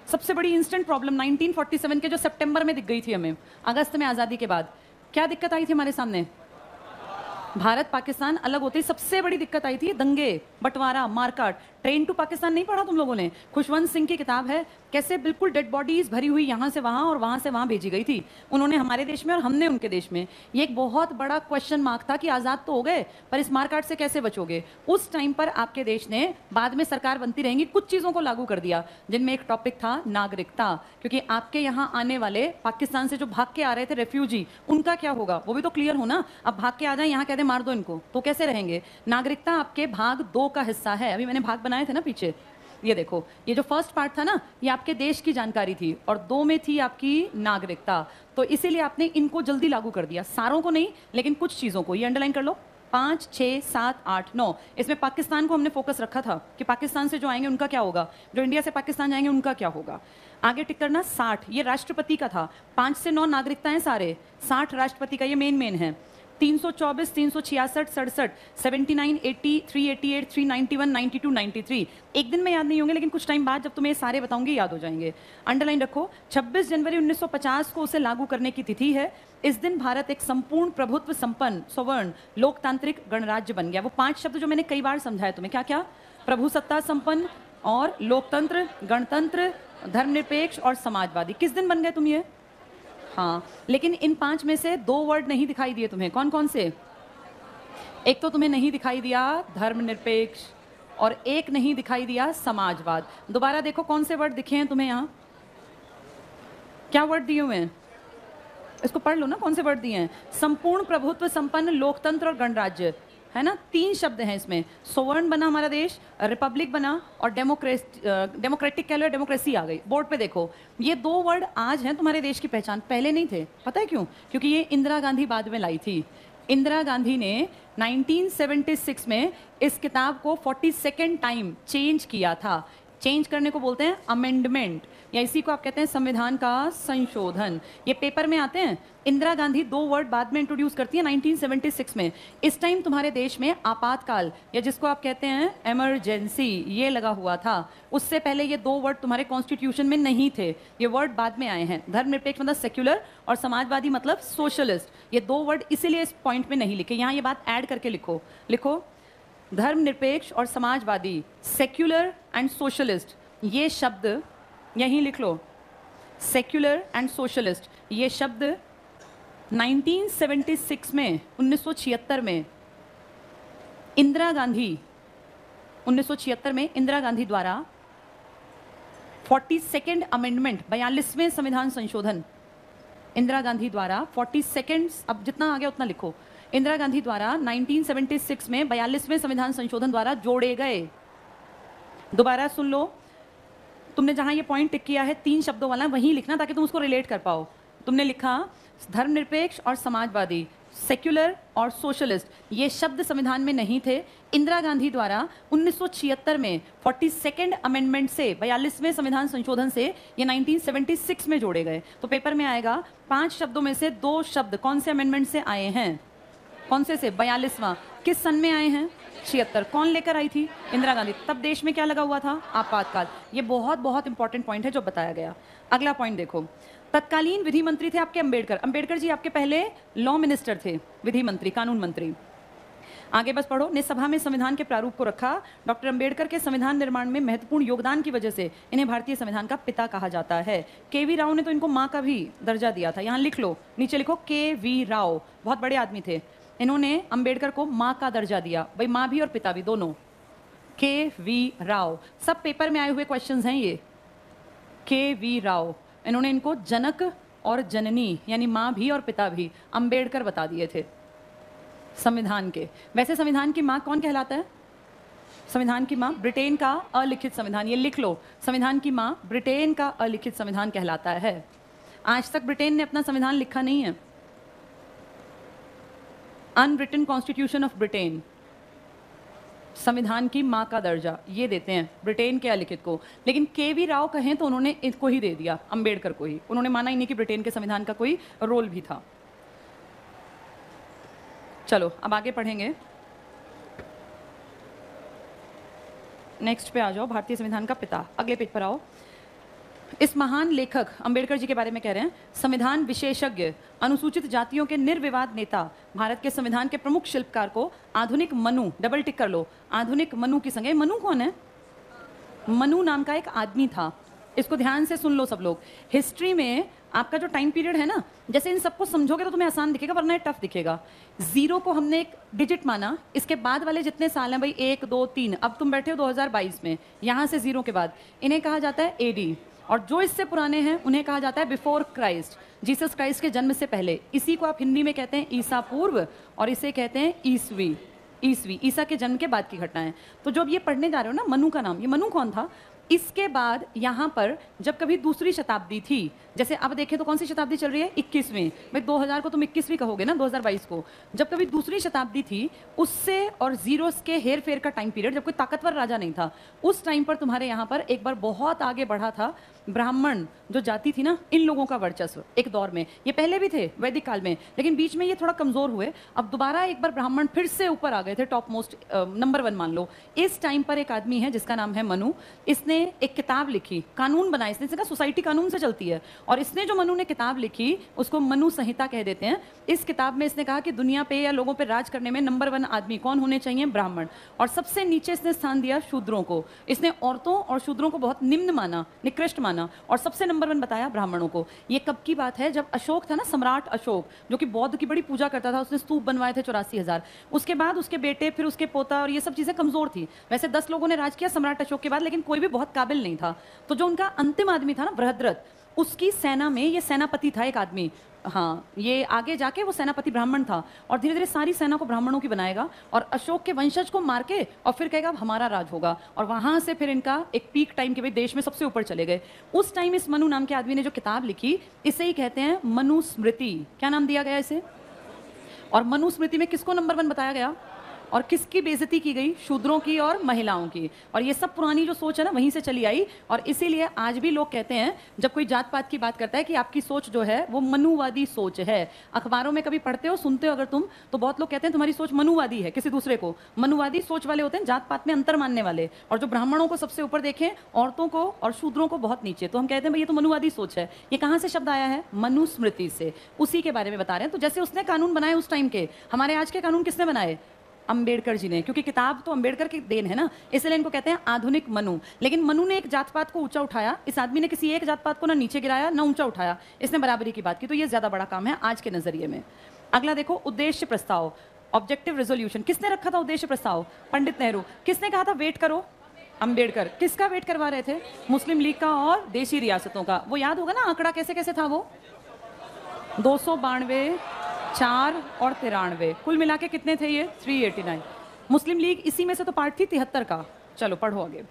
सबसे बड़ी इंस्टेंट प्रॉब्लम 1947 के जो सितंबर में दिख गई थी हमें, अगस्त में आज़ादी के बाद क्या दिक्कत आई थी हमारे सामने, भारत पाकिस्तान अलग होते ही सबसे बड़ी दिक्कत आई थी, दंगे, बंटवारा, मारकाट। ट्रेन टू पाकिस्तान नहीं पढ़ा तुम लोगों ने, खुशवंत सिंह की किताब है, कैसे बिल्कुल डेड बॉडीज भरी हुई यहाँ से वहाँ और वहाँ से वहाँ भेजी गई थी, उन्होंने हमारे देश में और हमने उनके देश में। ये एक बहुत बड़ा क्वेश्चन मार्क था कि आज़ाद तो हो गए, पर इस मारकाट से कैसे बचोगे। उस टाइम पर आपके देश ने, बाद में सरकार बनती रहेंगी, कुछ चीज़ों को लागू कर दिया, जिनमें एक टॉपिक था नागरिकता, क्योंकि आपके यहाँ आने वाले पाकिस्तान से जो भाग के आ रहे थे रेफ्यूजी, उनका क्या होगा वो भी तो क्लियर हो ना। अब भाग के आ जाए, यहाँ कहते मार दो इनको, तो कैसे रहेंगे। नागरिकता आपके भाग 2 का हिस्सा है, अभी मैंने भाग बनाए थे ना पीछे, ये देखो, ये जो फर्स्ट पार्ट था ना, ये आपके देश की जानकारी थी, और 2 में थी आपकी नागरिकता। तो इसीलिए आपने इनको जल्दी लागू कर दिया, सारों को नहीं लेकिन कुछ चीज़ों को। ये अंडरलाइन कर लो, 5, 6, 7, 8, 9। इसमें पाकिस्तान को हमने फोकस रखा था कि पाकिस्तान से जो आएंगे उनका क्या होगा, जो इंडिया से पाकिस्तान जाएंगे उनका क्या होगा। आगे टिक करना 60, ये राष्ट्रपति का था, 5 से 9 नागरिकता है सारे, 60 राष्ट्रपति का, ये मेन है। 324, 366, 67, 79, 80, 388, 391, 92, 93 एक दिन में याद नहीं होंगे, लेकिन कुछ टाइम बाद जब तुम्हें सारे बताऊंगी याद हो जाएंगे। अंडरलाइन रखो, 26 जनवरी 1950 को उसे लागू करने की तिथि है। इस दिन भारत एक संपूर्ण प्रभुत्व संपन्न सवर्ण लोकतांत्रिक गणराज्य बन गया। वो 5 शब्द जो मैंने कई बार समझाए तुम्हें, क्या क्या, प्रभुसत्ता संपन्न और लोकतंत्र, गणतंत्र, धर्मनिरपेक्ष और समाजवादी। किस दिन बन गए तुम ये, हाँ। लेकिन इन 5 में से 2 वर्ड नहीं दिखाई दिए तुम्हें, कौन कौन से। एक तो तुम्हें नहीं दिखाई दिया धर्मनिरपेक्ष, और एक नहीं दिखाई दिया समाजवाद। दोबारा देखो कौन से वर्ड दिखे हैं तुम्हें यहाँ, क्या वर्ड दिए हुए हैं, इसको पढ़ लो ना, कौन से वर्ड दिए हैं। संपूर्ण प्रभुत्व संपन्न लोकतंत्र और गणराज्य, है ना, 3 शब्द हैं इसमें। सोवर्ण बना हमारा देश, रिपब्लिक बना, और डेमोक्रेटिक कह लो, डेमोक्रेसी आ गई। बोर्ड पे देखो, ये 2 वर्ड आज हैं तुम्हारे देश की पहचान, पहले नहीं थे। पता है क्यों, क्योंकि ये इंदिरा गांधी बाद में लाई थी। इंदिरा गांधी ने 1976 में इस किताब को 42nd टाइम चेंज किया था। चेंज करने को बोलते हैं अमेंडमेंट, या इसी को आप कहते हैं संविधान का संशोधन। ये पेपर में आते हैं। इंदिरा गांधी 2 वर्ड बाद में इंट्रोड्यूस करती है 1976 में। इस टाइम तुम्हारे देश में आपातकाल, या जिसको आप कहते हैं इमरजेंसी, ये लगा हुआ था। उससे पहले ये 2 वर्ड तुम्हारे कॉन्स्टिट्यूशन में नहीं थे, ये वर्ड बाद में आए हैं। धर्मनिरपेक्ष मतलब सेक्युलर, और समाजवादी मतलब सोशलिस्ट। ये 2 वर्ड इसीलिए इस पॉइंट में नहीं लिखे, यहाँ ये बात ऐड करके लिखो धर्मनिरपेक्ष और समाजवादी, सेक्युलर एंड सोशलिस्ट, ये शब्द यहीं लिख लो। सेक्युलर एंड सोशलिस्ट ये शब्द 1976 में 1976 में इंदिरा गांधी 1976 में इंदिरा गांधी द्वारा 42nd अमेंडमेंट 42वें संविधान संशोधन, इंदिरा गांधी द्वारा 42nd, अब जितना आ गया उतना लिखो, इंदिरा गांधी द्वारा 1976 में 42वें संविधान संशोधन द्वारा जोड़े गए। दोबारा सुन लो, तुमने जहां ये पॉइंट टिक किया है 3 शब्दों वाला वहीं लिखना ताकि तुम उसको रिलेट कर पाओ। तुमने लिखा धर्मनिरपेक्ष और समाजवादी, सेक्युलर और सोशलिस्ट, ये शब्द संविधान में नहीं थे। इंदिरा गांधी द्वारा 1976 में 42nd अमेंडमेंट से 42वें संविधान संशोधन से ये 1976 में जोड़े गए। तो पेपर में आएगा 5 शब्दों में से 2 शब्द कौन से अमेंडमेंट से आए हैं, कौन से 42वां, किस सन में आए हैं, 76। कौन लेकर आई थी, इंदिरा गांधी। तब देश में क्या लगा हुआ था, आपातकाल। ये बहुत बहुत इंपॉर्टेंट पॉइंट है जो बताया गया। अगला पॉइंट देखो, तत्कालीन विधि मंत्री थे आपके अंबेडकर जी आपके पहले लॉ मिनिस्टर थे, विधि मंत्री, कानून मंत्री। आगे बस पढ़ो, ने सभा में संविधान के प्रारूप को रखा। डॉक्टर अंबेडकर के संविधान निर्माण में महत्वपूर्ण योगदान की वजह से इन्हें भारतीय संविधान का पिता कहा जाता है। केवी राव ने तो इनको माँ का भी दर्जा दिया था। यहाँ लिख लो, नीचे लिखो केवी राव, बहुत बड़े आदमी थे। इन्होंने अंबेडकर को माँ का दर्जा दिया, भाई माँ भी और पिता भी दोनों। केवी राव, सब पेपर में आए हुए क्वेश्चंस हैं ये। केवी राव, इन्होंने इनको जनक और जननी यानी माँ भी और पिता भी अंबेडकर बता दिए थे संविधान के। वैसे संविधान की माँ कौन कहलाता है, संविधान की माँ ब्रिटेन का अलिखित संविधान, ये लिख लो, संविधान की माँ ब्रिटेन का अलिखित संविधान कहलाता है। आज तक ब्रिटेन ने अपना संविधान लिखा नहीं है। अनरिटन कॉन्स्टिट्यूशन ऑफ ब्रिटेन, संविधान की माँ का दर्जा ये देते हैं ब्रिटेन के अलिखित को। लेकिन केवी राव कहें तो उन्होंने इसको ही दे दिया, अंबेडकर को ही। उन्होंने माना ही नहीं कि ब्रिटेन के संविधान का कोई रोल भी था। चलो अब आगे पढ़ेंगे, नेक्स्ट पे आ जाओ, भारतीय संविधान का पिता। अगले पेज पर आओ। इस महान लेखक अंबेडकर जी के बारे में कह रहे हैं, संविधान विशेषज्ञ, अनुसूचित जातियों के निर्विवाद नेता, भारत के संविधान के प्रमुख शिल्पकार को आधुनिक मनु, डबल टिक कर लो, आधुनिक मनु की संज्ञा। मनु कौन है, मनु नाम का एक आदमी था। इसको ध्यान से सुन लो सब लोग। हिस्ट्री में आपका जो टाइम पीरियड है ना, जैसे इन सबको समझोगे तो तुम्हें आसान दिखेगा, वरना टफ दिखेगा। 0 को हमने एक डिजिट माना, इसके बाद वाले जितने साल हैं भाई 1 2 3, अब तुम बैठे हो 2022 में, यहाँ से 0 के बाद इन्हें कहा जाता है एडी। और जो इससे पुराने हैं उन्हें कहा जाता है बिफोर क्राइस्ट, जीसस क्राइस्ट के जन्म से पहले। इसी को आप हिंदी में कहते हैं ईसा पूर्व, और इसे कहते हैं ईसवी। ईसा के जन्म के बाद की घटनाएं। तो जो अब ये पढ़ने जा रहे हो ना, मनु का नाम, ये मनु कौन था। इसके बाद यहाँ पर जब कभी दूसरी शताब्दी थी, जैसे अब देखें तो कौन सी शताब्दी चल रही है, 21वीं। भाई 2000 को तुम 21वीं कहोगे ना, 2022 को। जब कभी दूसरी शताब्दी थी, उससे और जीरोस के हेर फेर का टाइम पीरियड, जब कोई ताकतवर राजा नहीं था, उस टाइम पर तुम्हारे यहाँ पर एक बार बहुत आगे बढ़ा था ब्राह्मण जो जाति थी ना, इन लोगों का वर्चस्व एक दौर में। ये पहले भी थे वैदिक काल में, लेकिन बीच में ये थोड़ा कमजोर हुए। अब दोबारा एक बार ब्राह्मण फिर से ऊपर आ गए थे, टॉप मोस्ट, नंबर 1 मान लो। इस टाइम पर एक आदमी है जिसका नाम है मनु। इसने एक किताब लिखी, कानून बनाए। इसने कहा सोसाइटी कानून से चलती है, और इसने जो मनु ने किताब लिखी उसको मनु संहिता कह देते हैं। इस किताब में इसने कहा कि दुनिया पे या लोगों पे राज करने में नंबर 1 आदमी कौन होने चाहिए, ब्राह्मण। और सबसे नीचे इसने स्थान दिया शूद्रों को। इसने औरतों और शूद्रों को बहुत निम्न माना, निकृष्ट माना, और सबसे नंबर 1 बताया ब्राह्मणों को। ये कब की बात है, जब अशोक था ना, सम्राट अशोक, जो कि बौद्ध की बड़ी पूजा करता था। उसने स्तूप बनवाए थे 84,000। उसके बाद उसके बेटे, फिर उसके पोता, और ये सब चीजें कमजोर थी। वैसे 10 लोगों ने राज किया सम्राट अशोक के बाद, लेकिन कोई भी बहुत काबिल नहीं था। तो जो उनका अंतिम आदमी था ना, बृहद्रथ, उसकी सेना में ये सेनापति था एक आदमी। हाँ, ये आगे जाके वो सेनापति ब्राह्मण था, और धीरे धीरे सारी सेना को ब्राह्मणों की बनाएगा, और अशोक के वंशज को मार के, और फिर कहेगा अब हमारा राज होगा। और वहां से फिर इनका एक पीक टाइम के भाई देश में सबसे ऊपर चले गए। उस टाइम इस मनु नाम के आदमी ने जो किताब लिखी, इसे ही कहते हैं मनुस्मृति। क्या नाम दिया गया इसे। और मनुस्मृति में किसको नंबर 1 बताया गया, और किसकी बेइज्जती की गई? शूद्रों की और महिलाओं की। और ये सब पुरानी जो सोच है ना वहीं से चली आई, और इसीलिए आज भी लोग कहते हैं जब कोई जात पात की बात करता है कि आपकी सोच जो है वो मनुवादी सोच है। अखबारों में कभी पढ़ते हो, सुनते हो अगर तुम, तो बहुत लोग कहते हैं तुम्हारी सोच मनुवादी है। किसी दूसरे को मनुवादी सोच वाले होते हैं जात पात में अंतर मानने वाले, और जो ब्राह्मणों को सबसे ऊपर देखें, औरतों को और शूद्रों को बहुत नीचे, तो हम कहते हैं भाई ये तो मनुवादी सोच है। ये कहाँ से शब्द आया है? मनुस्मृति से। उसी के बारे में बता रहे हैं। तो जैसे उसने कानून बनाए उस टाइम के, हमारे आज के कानून किसने बनाए? अंबेडकर जी ने, क्योंकि किताब तो अंबेडकर की देन है ना, इसलिए इनको कहते हैं आधुनिक मनु। लेकिन मनु ने एक जात पात को ऊंचा उठाया, इस आदमी ने किसी एक जात पात को ना नीचे गिराया ना ऊंचा उठाया, इसने बराबरी की बात की। तो ये ज्यादा बड़ा काम है आज के नजरिए में। अगला देखो, उद्देश्य प्रस्ताव, ऑब्जेक्टिव रेजोल्यूशन। किसने रखा था उद्देश्य प्रस्ताव? पंडित नेहरू। किसने कहा था वेट करो? अंबेडकर। किसका वेट करवा रहे थे? मुस्लिम लीग का और देशी रियासतों का। वो याद होगा ना आंकड़ा कैसे कैसे था वो? 292, 4 और 93, कुल मिला के कितने थे ये? 389। मुस्लिम लीग इसी में से तो पार्ट थी 73 का। चलो पढ़ो आगे।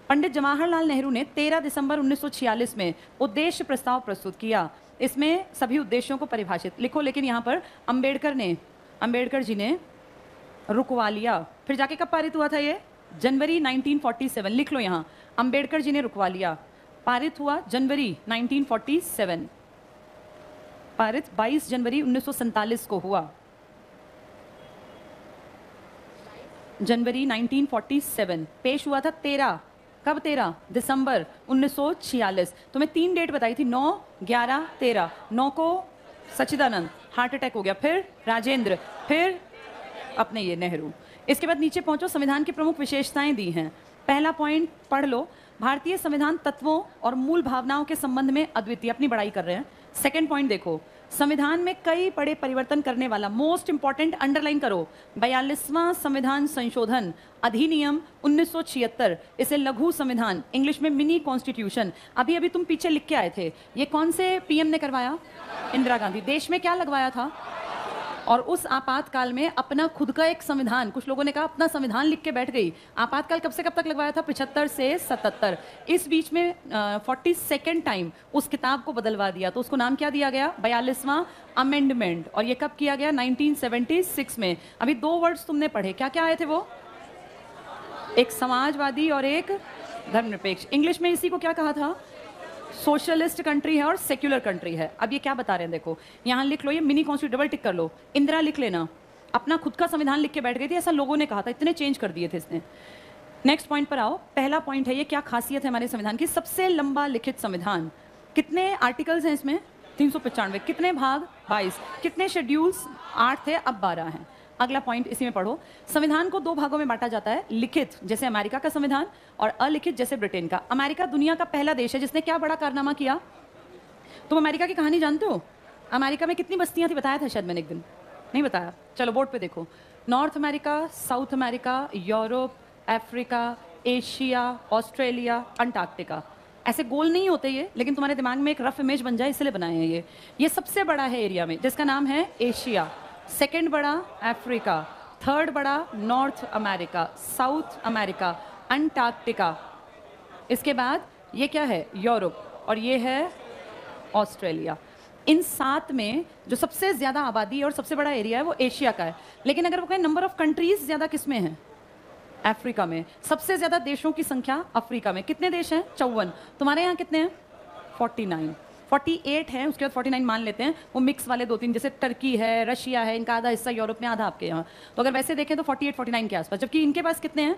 पंडित जवाहरलाल नेहरू ने 13 दिसंबर 1946 में उद्देश्य प्रस्ताव प्रस्तुत किया। इसमें सभी उद्देश्यों को परिभाषित लिखो, लेकिन यहाँ पर अंबेडकर जी ने रुकवा लिया। फिर जाके कब पारित हुआ था ये? जनवरी 1947। लिख लो यहाँ, अंबेडकर जी ने रुकवा लिया। पारित हुआ जनवरी 1947, पारित 22 जनवरी 1947 को हुआ। जनवरी 1947। पेश हुआ था 13, कब? 13 दिसंबर 1946। तो मैं 3 डेट बताई थी, 9, 11, 13। 9 को सच्चिदानंद हार्ट अटैक हो गया, फिर राजेंद्र, फिर अपने ये नेहरू। इसके बाद नीचे पहुंचो, संविधान की प्रमुख विशेषताएं दी हैं। पहला पॉइंट पढ़ लो, भारतीय संविधान तत्वों और मूल भावनाओं के संबंध में अद्वितीय, अपनी बड़ाई कर रहे हैं। सेकंड पॉइंट देखो, संविधान में कई बड़े परिवर्तन करने वाला, मोस्ट इंपॉर्टेंट अंडरलाइन करो, 42वां संविधान संशोधन अधिनियम 1976, इसे लघु संविधान, इंग्लिश में मिनी कॉन्स्टिट्यूशन। अभी अभी तुम पीछे लिख के आए थे, ये कौन से पीएम ने करवाया? इंदिरा गांधी। देश में क्या लगवाया था? और उस आपातकाल में अपना खुद का एक संविधान, कुछ लोगों ने कहा अपना संविधान लिख के बैठ गई। आपातकाल कब से कब तक लगवाया था? 75 से 77। इस बीच में 42nd टाइम उस किताब को बदलवा दिया, तो उसको नाम क्या दिया गया? 42वां अमेंडमेंट। और ये कब किया गया? 1976 में। अभी 2 वर्ड्स तुमने पढ़े, क्या क्या आए थे वो? एक समाजवादी और एक धर्मनिरपेक्ष। इंग्लिश में इसी को क्या कहा था? सोशलिस्ट कंट्री है और सेक्युलर कंट्री है। अब ये क्या बता रहे हैं देखो, यहाँ लिख लो, ये मिनी कॉन्स्टिट्यूशन, डबल टिक कर लो। इंदिरा लिख लेना, अपना खुद का संविधान लिख के बैठ गई थी, ऐसा लोगों ने कहा था, इतने चेंज कर दिए थे इसने। नेक्स्ट पॉइंट पर आओ। पहला पॉइंट है ये, क्या खासियत है हमारे संविधान की? सबसे लंबा लिखित संविधान। कितने आर्टिकल्स हैं इसमें? 395। कितने भाग? 22। कितने शेड्यूल्स? 8 थे, अब 12 हैं। अगला पॉइंट इसी में पढ़ो, संविधान को 2 भागों में बांटा जाता है, लिखित जैसे अमेरिका का संविधान और अलिखित जैसे ब्रिटेन का। अमेरिका दुनिया का पहला देश है जिसने क्या बड़ा कारनामा किया? तुम अमेरिका की कहानी जानते हो? अमेरिका में कितनी बस्तियां थी? बताया था शायद मैंने एक दिन, नहीं बताया? चलो बोर्ड पे देखो, north America, south America, Europe, Africa, Asia, Australia, Antarctica. ऐसे गोल नहीं होते ये, लेकिन तुम्हारे दिमाग में एक रफ इमेज बन जाए इसलिए बनाए हैं ये सबसे बड़ा है एरिया में, जिसका नाम है एशिया। सेकंड बड़ा अफ्रीका, थर्ड बड़ा north America, south America, Antarctica. इसके बाद ये क्या है? यूरोप, और ये है ऑस्ट्रेलिया। इन 7 में जो सबसे ज़्यादा आबादी है और सबसे बड़ा एरिया है वो एशिया का है। लेकिन अगर वो कहें नंबर ऑफ कंट्रीज ज़्यादा किस में है? अफ्रीका में। सबसे ज़्यादा देशों की संख्या अफ्रीका में। कितने देश हैं? 54। तुम्हारे यहाँ कितने हैं? 49। 48 है, उसके बाद 49 मान लेते हैं, वो मिक्स वाले 2-3, जैसे टर्की है, रशिया है, इनका आधा हिस्सा यूरोप में, आधा आपके यहाँ। तो अगर वैसे देखें तो 48-49 के आसपास, जबकि इनके पास कितने हैं?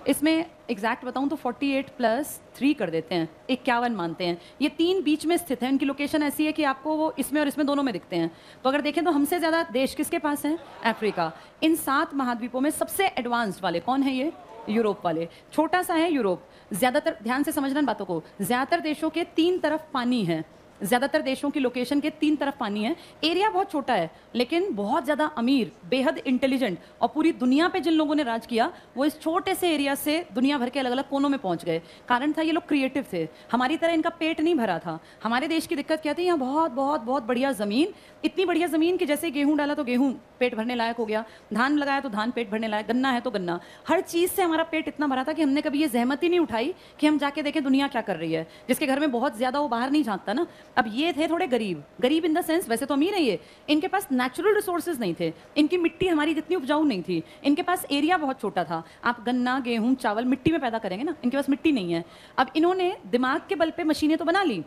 इसमें एग्जैक्ट बताऊं तो 48 + 3 कर देते हैं, 51 मानते हैं। ये 3 बीच में स्थित है, इनकी लोकेशन ऐसी है कि आपको वो इसमें और इसमें दोनों में दिखते हैं। तो अगर देखें तो हमसे ज़्यादा देश किसके पास हैं? अफ्रीका। इन 7 महाद्वीपों में सबसे एडवांस्ड वाले कौन है? ये यूरोप वाले। छोटा सा है यूरोप, ज़्यादातर, ध्यान से समझना बातों को, ज़्यादातर देशों के 3 तरफ पानी है, ज़्यादातर देशों की लोकेशन के 3 तरफ पानी है। एरिया बहुत छोटा है लेकिन बहुत ज़्यादा अमीर, बेहद इंटेलिजेंट, और पूरी दुनिया पे जिन लोगों ने राज किया वो इस छोटे से एरिया से दुनिया भर के अलग अलग कोनों में पहुंच गए। कारण था ये लोग क्रिएटिव थे, हमारी तरह इनका पेट नहीं भरा था। हमारे देश की दिक्कत क्या थी? यहाँ बहुत बहुत बहुत बढ़िया ज़मीन, इतनी बढ़िया ज़मीन कि जैसे गेहूँ डाला तो गेहूँ पेट भरने लायक हो गया, धान लगाया तो धान पेट भरने लायक, गन्ना है तो गन्ना, हर चीज़ से हमारा पेट इतना भरा था कि हमने कभी ये जहमत ही नहीं उठाई कि हम जाके देखें दुनिया क्या कर रही है। जिसके घर में बहुत ज़्यादा वो बाहर नहीं झांकता ना, अब ये थे थोड़े गरीब, गरीब इन द सेंस वैसे तो अमीर है ये, इनके पास नेचुरल रिसोर्सेज नहीं थे, इनकी मिट्टी हमारी जितनी उपजाऊ नहीं थी, इनके पास एरिया बहुत छोटा था। आप गन्ना गेहूं चावल मिट्टी में पैदा करेंगे ना, इनके पास मिट्टी नहीं है। अब इन्होंने दिमाग के बल पे मशीनें तो बना ली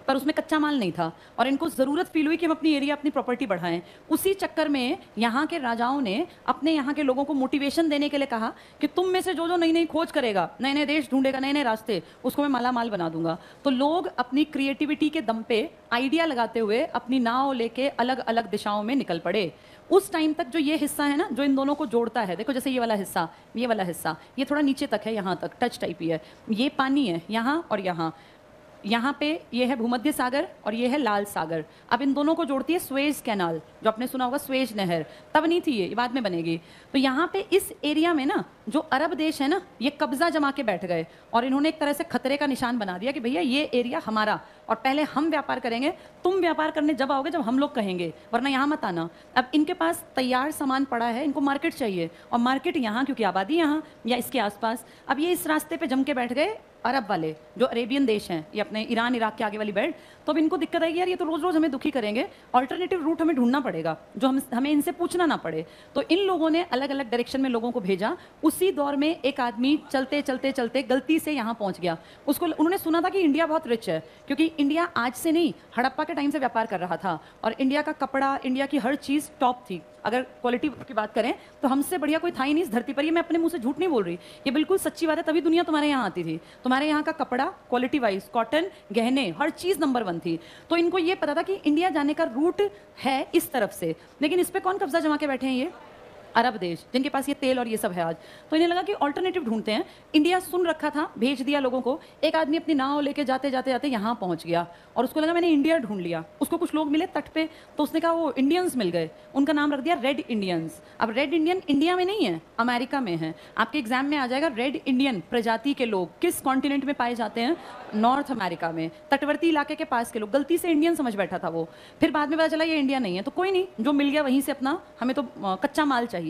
पर उसमें कच्चा माल नहीं था और इनको ज़रूरत फील हुई कि हम अपनी एरिया अपनी प्रॉपर्टी बढ़ाएं। उसी चक्कर में यहाँ के राजाओं ने अपने यहाँ के लोगों को मोटिवेशन देने के लिए कहा कि तुम में से जो जो नई नई खोज करेगा, नए नए देश ढूंढेगा, नए नए रास्ते, उसको मैं माला माल बना दूंगा। तो लोग अपनी क्रिएटिविटी के दम पे आइडिया लगाते हुए अपनी नाव लेके अलग अलग दिशाओं में निकल पड़े। उस टाइम तक जो ये हिस्सा है ना जो इन दोनों को जोड़ता है, देखो जैसे ये वाला हिस्सा ये थोड़ा नीचे तक है, यहाँ तक टच टाइप ही है, ये पानी है यहाँ और यहाँ पे ये है भूमध्य सागर और ये है लाल सागर। अब इन दोनों को जोड़ती है स्वेज कैनाल, जो आपने सुना होगा स्वेज नहर, तब नहीं थी ये बाद में बनेगी। तो यहाँ पे इस एरिया में ना जो अरब देश है ना ये कब्जा जमा के बैठ गए और इन्होंने एक तरह से खतरे का निशान बना दिया कि भैया ये एरिया हमारा और पहले हम व्यापार करेंगे, तुम व्यापार करने जब आओगे जब हम लोग कहेंगे, वरना यहाँ मत आना। अब इनके पास तैयार सामान पड़ा है, इनको मार्केट चाहिए और मार्केट यहाँ क्योंकि आबादी यहाँ या इसके आसपास। अब ये इस रास्ते पे जम के बैठ गए अरब वाले जो अरेबियन देश हैं, ये अपने ईरान इराक के आगे वाली बेल्ट। तो अब इनको दिक्कत आएगी यार ये तो रोज़ रोज़ हमें दुखी करेंगे, ऑल्टरनेटिव रूट हमें ढूंढना पड़ेगा जो हमें इनसे पूछना ना पड़े। तो इन लोगों ने अलग अलग डायरेक्शन में लोगों को भेजा। उसी दौर में एक आदमी चलते चलते चलते गलती से यहाँ पहुँच गया। उसको उन्होंने सुना था कि इंडिया बहुत रिच है, क्योंकि इंडिया आज से नहीं हड़प्पा के टाइम से व्यापार कर रहा था और इंडिया का कपड़ा, इंडिया की हर चीज़ टॉप थी। अगर क्वालिटी की बात करें तो हमसे बढ़िया कोई था ही नहीं इस धरती पर। ये मैं अपने मुंह से झूठ नहीं बोल रही, ये बिल्कुल सच्ची बात है, तभी दुनिया तुम्हारे यहाँ आती थी। तुम्हारे यहाँ का कपड़ा क्वालिटी वाइज, कॉटन, गहने, हर चीज़ नंबर 1 थी। तो इनको ये पता था कि इंडिया जाने का रूट है इस तरफ से, लेकिन इस पर कौन कब्जा जमा के बैठे हैं? ये अरब देश, जिनके पास ये तेल और ये सब है आज। तो इन्हें लगा कि ऑल्टरनेटिव ढूंढते हैं। इंडिया सुन रखा था, भेज दिया लोगों को। एक आदमी अपनी नाव लेके जाते जाते जाते यहाँ पहुँच गया और उसको लगा मैंने इंडिया ढूंढ लिया। उसको कुछ लोग मिले तट पे, तो उसने कहा वो इंडियंस मिल गए, उनका नाम रख दिया रेड इंडियंस। अब रेड इंडियन इंडिया में नहीं है, अमेरिका में है। आपके एग्जाम में आ जाएगा रेड इंडियन प्रजाति के लोग किस कॉन्टिनेंट में पाए जाते हैं? नॉर्थ अमेरिका में, तटवर्ती इलाके के पास के लोग। गलती से इंडियन समझ बैठा था वो, फिर बाद में पता चला ये इंडिया नहीं है। तो कोई नहीं, जो मिल गया वहीं से अपना, हमें तो कच्चा माल चाहिए।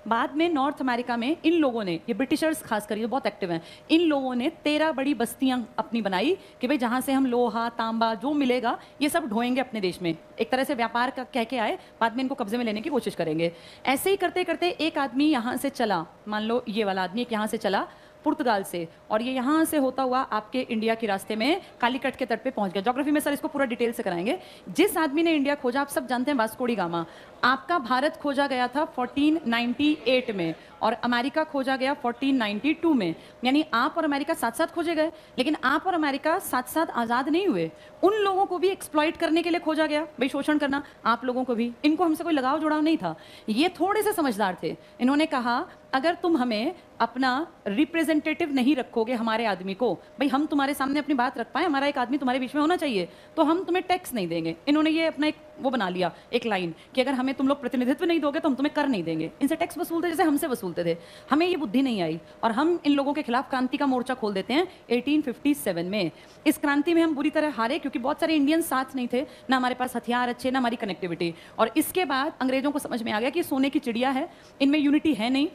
बाद में नॉर्थ अमेरिका में इन लोगों ने, ये ब्रिटिशर्स खासकर ये बहुत एक्टिव हैं, इन लोगों ने 13 बड़ी बस्तियां अपनी बनाई कि भाई जहां से हम लोहा तांबा जो मिलेगा ये सब ढोएंगे अपने देश में। एक तरह से व्यापार का कह के आए, बाद में इनको कब्जे में लेने की कोशिश करेंगे। ऐसे ही करते करते एक आदमी यहाँ से चला, मान लो ये वाला आदमी एक यहाँ से चला पुर्तगाल से, और ये यहाँ से होता हुआ आपके इंडिया के रास्ते में कालीकट के तट पे पहुंच गया। ज्योग्राफी में सर इसको पूरा डिटेल से कराएंगे। जिस आदमी ने इंडिया खोजा आप सब जानते हैं, वास्को डी गामा। आपका भारत खोजा गया था 1498 में और अमेरिका खोजा गया 1492 में। यानी आप और अमेरिका साथ साथ खोजे गए, लेकिन आप और अमेरिका साथ साथ आज़ाद नहीं हुए। उन लोगों को भी एक्सप्लॉइट करने के लिए खोजा गया, भाई शोषण करना आप लोगों को भी। इनको हमसे कोई लगाव जुड़ाव नहीं था। ये थोड़े से समझदार थे। इन्होंने कहा अगर तुम हमें अपना रिप्रेजेंटेटिव नहीं रखोगे, हमारे आदमी को, भाई हम तुम्हारे सामने अपनी बात रख पाए, हमारा एक आदमी तुम्हारे बीच में होना चाहिए, तो हम तुम्हें टैक्स नहीं देंगे। इन्होंने ये अपना एक वो बना लिया, एक लाइन कि अगर हमें तुम लोग प्रतिनिधित्व नहीं दोगे तो हम तुम्हें कर नहीं देंगे। इनसे टैक्स वसूलते जैसे हमसे वसूलते थे। हमें ये बुद्धि नहीं आई और हम इन लोगों के खिलाफ क्रांति का मोर्चा खोल देते हैं 1857 में। इस क्रांति में हम बुरी तरह हारे क्योंकि बहुत सारे इंडियन साथ नहीं थे, ना हमारे पास हथियार अच्छे, ना हमारी कनेक्टिविटी। और इसके बाद अंग्रेजों को समझ में आ गया कि सोने की चिड़िया है, इनमें यूनिटी है नहीं,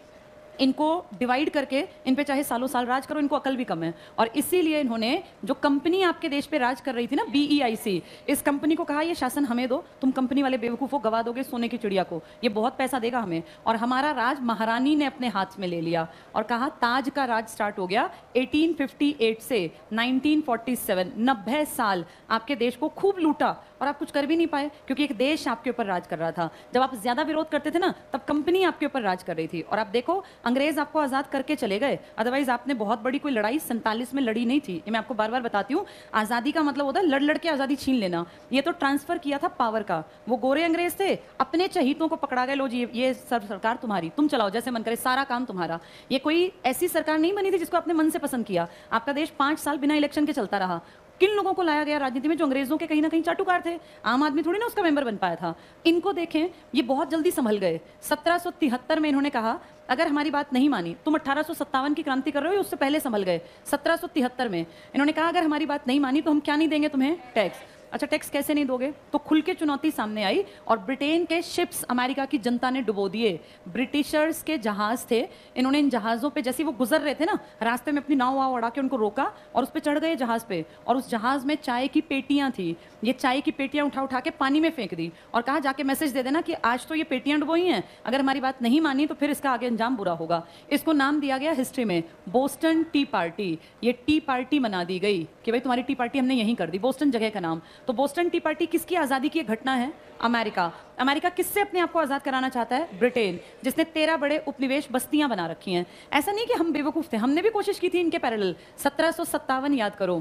इनको डिवाइड करके इन पे चाहे सालों साल राज करो, इनको अकल भी कम है। और इसीलिए इन्होंने जो कंपनी आपके देश पे राज कर रही थी ना, BEIC, इस कंपनी को कहा ये शासन हमें दो, तुम कंपनी वाले बेवकूफ़ों गवा दोगे सोने की चिड़िया को, ये बहुत पैसा देगा हमें। और हमारा राज महारानी ने अपने हाथ में ले लिया और कहा ताज का राज स्टार्ट हो गया 1858 से 1947। 90 साल आपके देश को खूब लूटा और आप कुछ कर भी नहीं पाए क्योंकि एक देश आपके ऊपर राज कर रहा था। जब आप ज्यादा विरोध करते थे ना, तब कंपनी आपके ऊपर राज कर रही थी। और आप देखो अंग्रेज आपको आजाद करके चले गए, अदरवाइज आपने बहुत बड़ी कोई लड़ाई 47 में लड़ी नहीं थी। ये मैं आपको बार बार बताती हूँ। आज़ादी का मतलब होता है लड़ लड़ के आज़ादी छीन लेना। ये तो ट्रांसफर किया था पावर का। वो गोरे अंग्रेज थे, अपने चहीतों को पकड़ा गए, लो जी ये सरकार तुम्हारी, तुम चलाओ जैसे मन करे, सारा काम तुम्हारा। ये कोई ऐसी सरकार नहीं बनी थी जिसको आपने मन से पसंद किया। आपका देश 5 साल बिना इलेक्शन के चलता रहा। किन लोगों को लाया गया राजनीति में? जो अंग्रेजों के कहीं ना कहीं चाटुकार थे। आम आदमी थोड़ी ना उसका मेंबर बन पाया था। इनको देखें, ये बहुत जल्दी संभल गए। 1773 में इन्होंने कहा अगर हमारी बात नहीं मानी, तुम 1857 की क्रांति कर रहे हो, उससे पहले संभल गए। 1773 में इन्होंने कहा अगर हमारी बात नहीं मानी तो हम क्या नहीं देंगे तुम्हें? टैक्स। अच्छा, टैक्स कैसे नहीं दोगे? तो खुल के चुनौती सामने आई और ब्रिटेन के शिप्स अमेरिका की जनता ने डुबो दिए। ब्रिटिशर्स के जहाज थे, इन्होंने इन जहाज़ों पे जैसे वो गुजर रहे थे ना, रास्ते में अपनी नाव वाव उड़ा के उनको रोका और उस पर चढ़ गए जहाज़ पे, और उस जहाज़ में चाय की पेटियां थी। ये चाय की पेटियां उठा उठा के पानी में फेंक दी और कहा जाके मैसेज दे देना कि आज तो ये पेटियां डुबोई हैं, अगर हमारी बात नहीं मानी तो फिर इसका आगे अंजाम बुरा होगा। इसको नाम दिया गया हिस्ट्री में बोस्टन टी पार्टी। ये टी पार्टी मना दी गई कि भाई तुम्हारी टी पार्टी हमने यहीं कर दी, बोस्टन जगह का नाम। तो बोस्टन टी पार्टी किसकी आज़ादी की घटना है? अमेरिका। अमेरिका किससे अपने आप को आज़ाद कराना चाहता है? ब्रिटेन, जिसने 13 बड़े उपनिवेश बस्तियां बना रखी हैं। ऐसा नहीं कि हम बेवकूफ़ थे, हमने भी कोशिश की थी इनके पैरेलल। 1757 याद करो,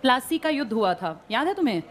प्लासी का युद्ध हुआ था, याद है तुम्हें?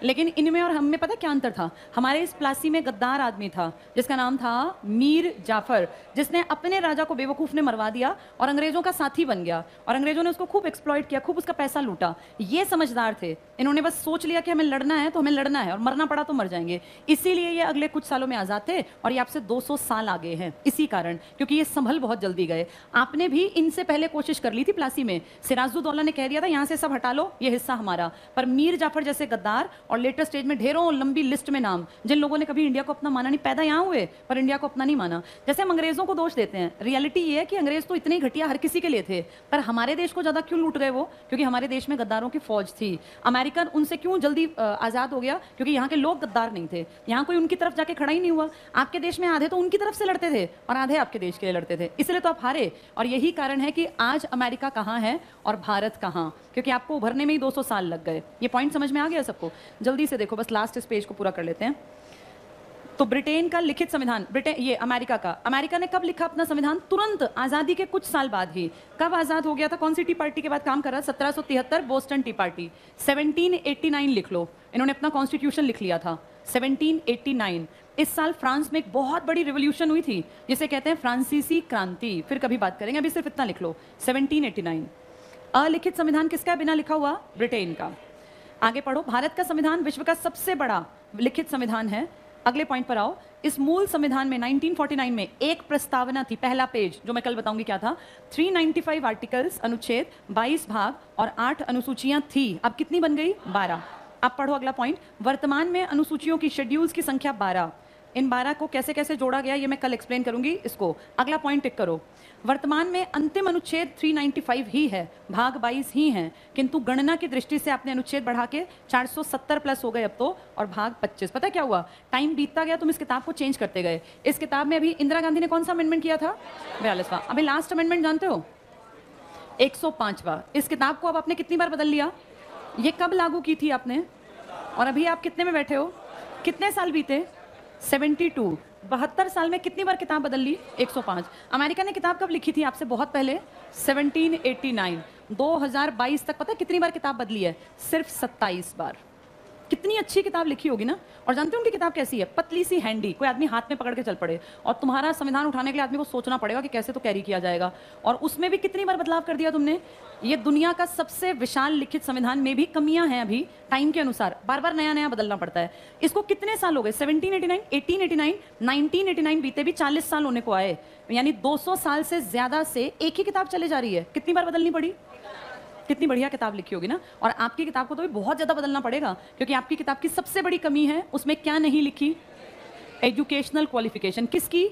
लेकिन इनमें और हम में पता क्या अंतर था? हमारे इस प्लासी में गद्दार आदमी था जिसका नाम था मीर जाफर, जिसने अपने राजा को बेवकूफ़ ने मरवा दिया और अंग्रेजों का साथी बन गया, और अंग्रेजों ने उसको खूब एक्सप्लॉइट किया, खूब उसका पैसा लूटा। ये समझदार थे, इन्होंने बस सोच लिया कि हमें लड़ना है तो हमें लड़ना है, और मरना पड़ा तो मर जाएंगे। इसीलिए ये अगले कुछ सालों में आज़ाद थे और ये आपसे 200 साल आगे हैं इसी कारण, क्योंकि ये संभल बहुत जल्दी गए। आपने भी इनसे पहले कोशिश कर ली थी प्लासी में, सिराजुद्दौला ने कह दिया था यहाँ से सब हटा लो, ये हिस्सा हमारा, पर मीर जाफर जैसे गद्दार और लेटर स्टेज में ढेरों लंबी लिस्ट में नाम, जिन लोगों ने कभी इंडिया को अपना माना नहीं, पैदा यहाँ हुए पर इंडिया को अपना नहीं माना। जैसे हम अंग्रेजों को दोष देते हैं, रियलिटी ये है कि अंग्रेज तो इतने घटिया हर किसी के लिए थे, पर हमारे देश को ज्यादा क्यों लूट गए वो? क्योंकि हमारे देश में गद्दारों की फौज थी। अमेरिका उनसे क्यों जल्दी आजाद हो गया? क्योंकि यहाँ के लोग गद्दार नहीं थे, यहाँ कोई उनकी तरफ जाके खड़ा ही नहीं हुआ। आपके देश में आधे तो उनकी तरफ से लड़ते थे और आधे आपके देश के लिए लड़ते थे, इसलिए तो आप हारे। और यही कारण है कि आज अमेरिका कहाँ है और भारत कहाँ, क्योंकि आपको उभरने में ही 200 साल लग गए। ये पॉइंट समझ में आ गया सबको? जल्दी से देखो, बस लास्ट इस पेज को पूरा कर लेते हैं। तो ब्रिटेन का लिखित संविधान, ब्रिटेन, ये अमेरिका का, अमेरिका ने कब लिखा अपना संविधान? तुरंत आज़ादी के कुछ साल बाद ही। कब आज़ाद हो गया था? कौन सी टी पार्टी के बाद काम कर रहा? 1773 बोस्टन टी पार्टी। 1789 लिख लो, इन्होंने अपना कॉन्स्टिट्यूशन लिख लिया था 1789। इस साल फ्रांस में एक बहुत बड़ी रिवॉल्यूशन हुई थी जिसे कहते हैं फ्रांसीसी क्रांति, फिर कभी बात करेंगे, अभी सिर्फ इतना लिख लो 1789। अलिखित संविधान किसका है बिना लिखा हुआ? ब्रिटेन का। आगे पढ़ो, भारत का संविधान विश्व का सबसे बड़ा लिखित संविधान है। अगले पॉइंट पर आओ, इस मूल संविधान में 1949 में एक प्रस्तावना थी, पहला पेज, जो मैं कल बताऊंगी क्या था। 395 आर्टिकल्स, अनुच्छेद, 22 भाग और 8 अनुसूचियां थी। अब कितनी बन गई? 12। अब पढ़ो अगला पॉइंट, वर्तमान में अनुसूचियों की, शेड्यूल्स की संख्या 12। इन 12 को कैसे कैसे जोड़ा गया ये मैं कल एक्सप्लेन करूंगी इसको। अगला पॉइंट टिक करो, वर्तमान में अंतिम अनुच्छेद 395 ही है, भाग 22 ही हैं, किंतु गणना की दृष्टि से आपने अनुच्छेद बढ़ा के 470 प्लस हो गए अब तो, और भाग 25। पता क्या हुआ? टाइम बीतता गया, तुम इस किताब को चेंज करते गए। इस किताब में अभी इंदिरा गांधी ने कौन सा अमेंडमेंट किया था? 42वां। अभी लास्ट अमेंडमेंट जानते हो? 105वां। इस किताब को अब आपने कितनी बार बदल लिया? ये कब लागू की थी आपने? और अभी आप कितने में बैठे हो? कितने साल बीते? 72। 72 साल में कितनी बार किताब बदल ली? 105। अमेरिका ने किताब कब लिखी थी आपसे बहुत पहले? 1789। 2022 तक पता है कितनी बार किताब बदली है? सिर्फ 27 बार। कितनी अच्छी किताब लिखी होगी ना। और जानते हो उनकी किताब कैसी है? पतली सी, हैंडी, कोई आदमी हाथ में पकड़ के चल पड़े, और तुम्हारा संविधान उठाने के लिए आदमी को सोचना पड़ेगा कि कैसे तो कैरी किया जाएगा। और उसमें भी कितनी बार बदलाव कर दिया तुमने। ये दुनिया का सबसे विशाल लिखित संविधान में भी कमियां हैं, अभी टाइम के अनुसार बार बार नया नया बदलना पड़ता है। इसको कितने साल हो गए? 1789, 1889, 1989 बीते भी 40 साल होने को आए, यानी 200 साल से ज्यादा से एक ही किताब चले जा रही है। कितनी बार बदलनी पड़ी? कितनी बढ़िया किताब लिखी होगी ना। और आपकी किताब को तो भी बहुत ज़्यादा बदलना पड़ेगा, क्योंकि आपकी किताब की सबसे बड़ी कमी है उसमें क्या नहीं लिखी? Educational qualification. किसकी?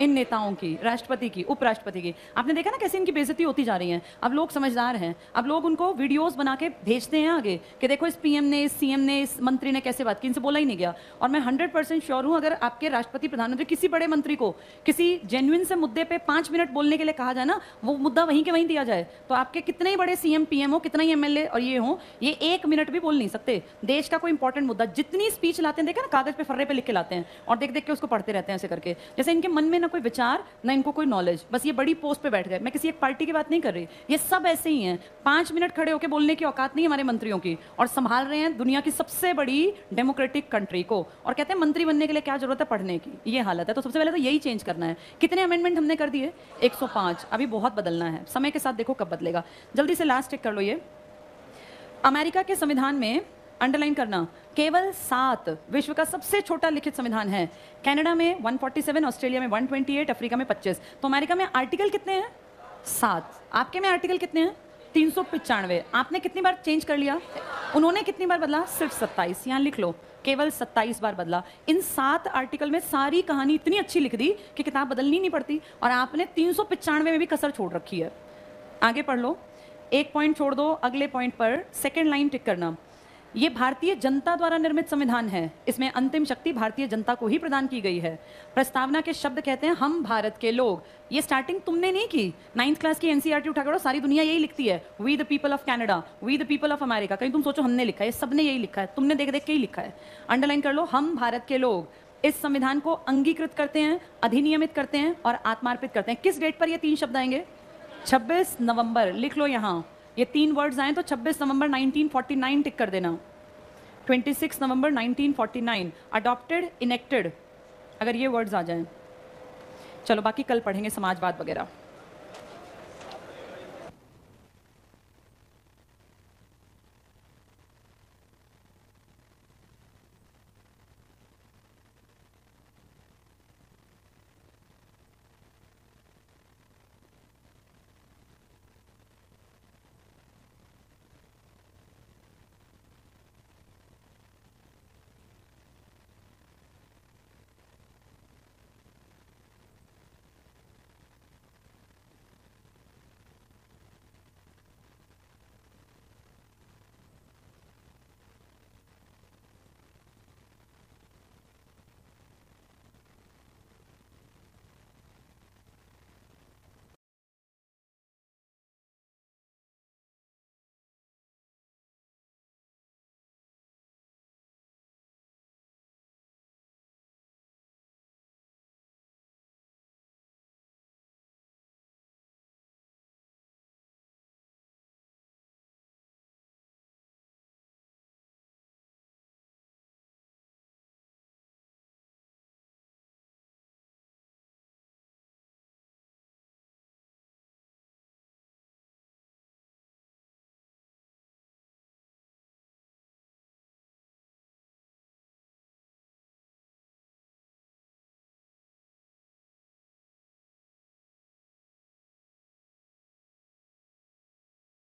इन नेताओं की, राष्ट्रपति की, उपराष्ट्रपति की। आपने देखा ना कैसे इनकी बेइज्जती होती जा रही है। अब लोग समझदार हैं, अब लोग उनको वीडियोस बना के भेजते हैं आगे कि देखो इस पीएम ने, इस सीएम ने, इस मंत्री ने कैसे बात की, इनसे बोला ही नहीं गया। और मैं 100% श्योर हूं, अगर आपके राष्ट्रपति, प्रधानमंत्री, किसी बड़े मंत्री को किसी जेन्युइन से मुद्दे पे 5 मिनट बोलने के लिए कहा जाए ना, वो मुद्दा वहीं के वहीं दिया जाए, तो आपके कितने ही बड़े सीएम, पीएम हो, कितना ही एमएलए और ये हो, ये 1 मिनट भी बोल नहीं सकते। देश का कोई इंपॉर्टेंट मुद्दा, जितनी स्पीच लाते हैं, देखा ना, कागज पे फर्रे पे लिख के लाते हैं और देख देख के उसको पढ़ते रहते हैं ऐसे करके, जैसे इनके मन में ना कोई विचार ना इनको कोई नॉलेज, बस ये बड़ी पोस्ट पे बैठ गए। मैं किसी एक पार्टी की बात नहीं कर रही, ये सब ऐसे ही हैं। 5 मिनट खड़े होकर बोलने की औकात नहीं हमारे मंत्रियों की, और संभाल रहे हैं दुनिया की सबसे बड़ी डेमोक्रेटिक कंट्री को, और कहते हैं मंत्री बनने के लिए क्या जरूरत है? पढ़ने की। ये हालत है। तो सबसे पहले तो यही चेंज करना है। कितने अमेंडमेंट हमने कर दिए? 105। अभी बहुत बदलना है, समय के साथ देखो कब बदलेगा। जल्दी से लास्ट टिक कर लो। ये अमेरिका के संविधान में, अंडरलाइन करना, केवल 7 विश्व का सबसे छोटा लिखित संविधान है। कनाडा में 147, ऑस्ट्रेलिया में 128, अफ्रीका में 25। तो अमेरिका में आर्टिकल कितने हैं? 7। आपके में आर्टिकल कितने हैं? 395। आपने कितनी बार चेंज कर लिया? उन्होंने कितनी बार बदला? सिर्फ 27। यहाँ लिख लो, केवल 27 बार बदला। इन 7 आर्टिकल में सारी कहानी इतनी अच्छी लिख दी कि किताब बदलनी नहीं पड़ती, और आपने 395 में भी कसर छोड़ रखी है। आगे पढ़ लो, एक पॉइंट छोड़ दो, अगले पॉइंट पर सेकेंड लाइन टिक करना। ये भारतीय जनता द्वारा निर्मित संविधान है, इसमें अंतिम शक्ति भारतीय जनता को ही प्रदान की गई है। प्रस्तावना के शब्द कहते हैं हम भारत के लोग। ये स्टार्टिंग तुमने नहीं की, 9th क्लास की एनसीईआरटी उठा करो, सारी दुनिया यही लिखती है, we the people of Canada, we the people of America. कहीं तुम सोचो हमने लिखा है, सबने यही लिखा है, तुमने देख देख के ही लिखा है। अंडरलाइन कर लो, हम भारत के लोग इस संविधान को अंगीकृत करते हैं, अधिनियमित करते हैं और आत्मार्पित करते हैं। किस डेट पर ये 3 शब्द आएंगे? 26 नवंबर। लिख लो यहाँ, ये 3 वर्ड्स आए तो 26 नवंबर 1949 टिक कर देना। 26 नवंबर 1949 अडॉप्टेड, इनेक्टेड, अगर ये वर्ड्स आ जाएं। चलो बाकी कल पढ़ेंगे समाजवाद वगैरह।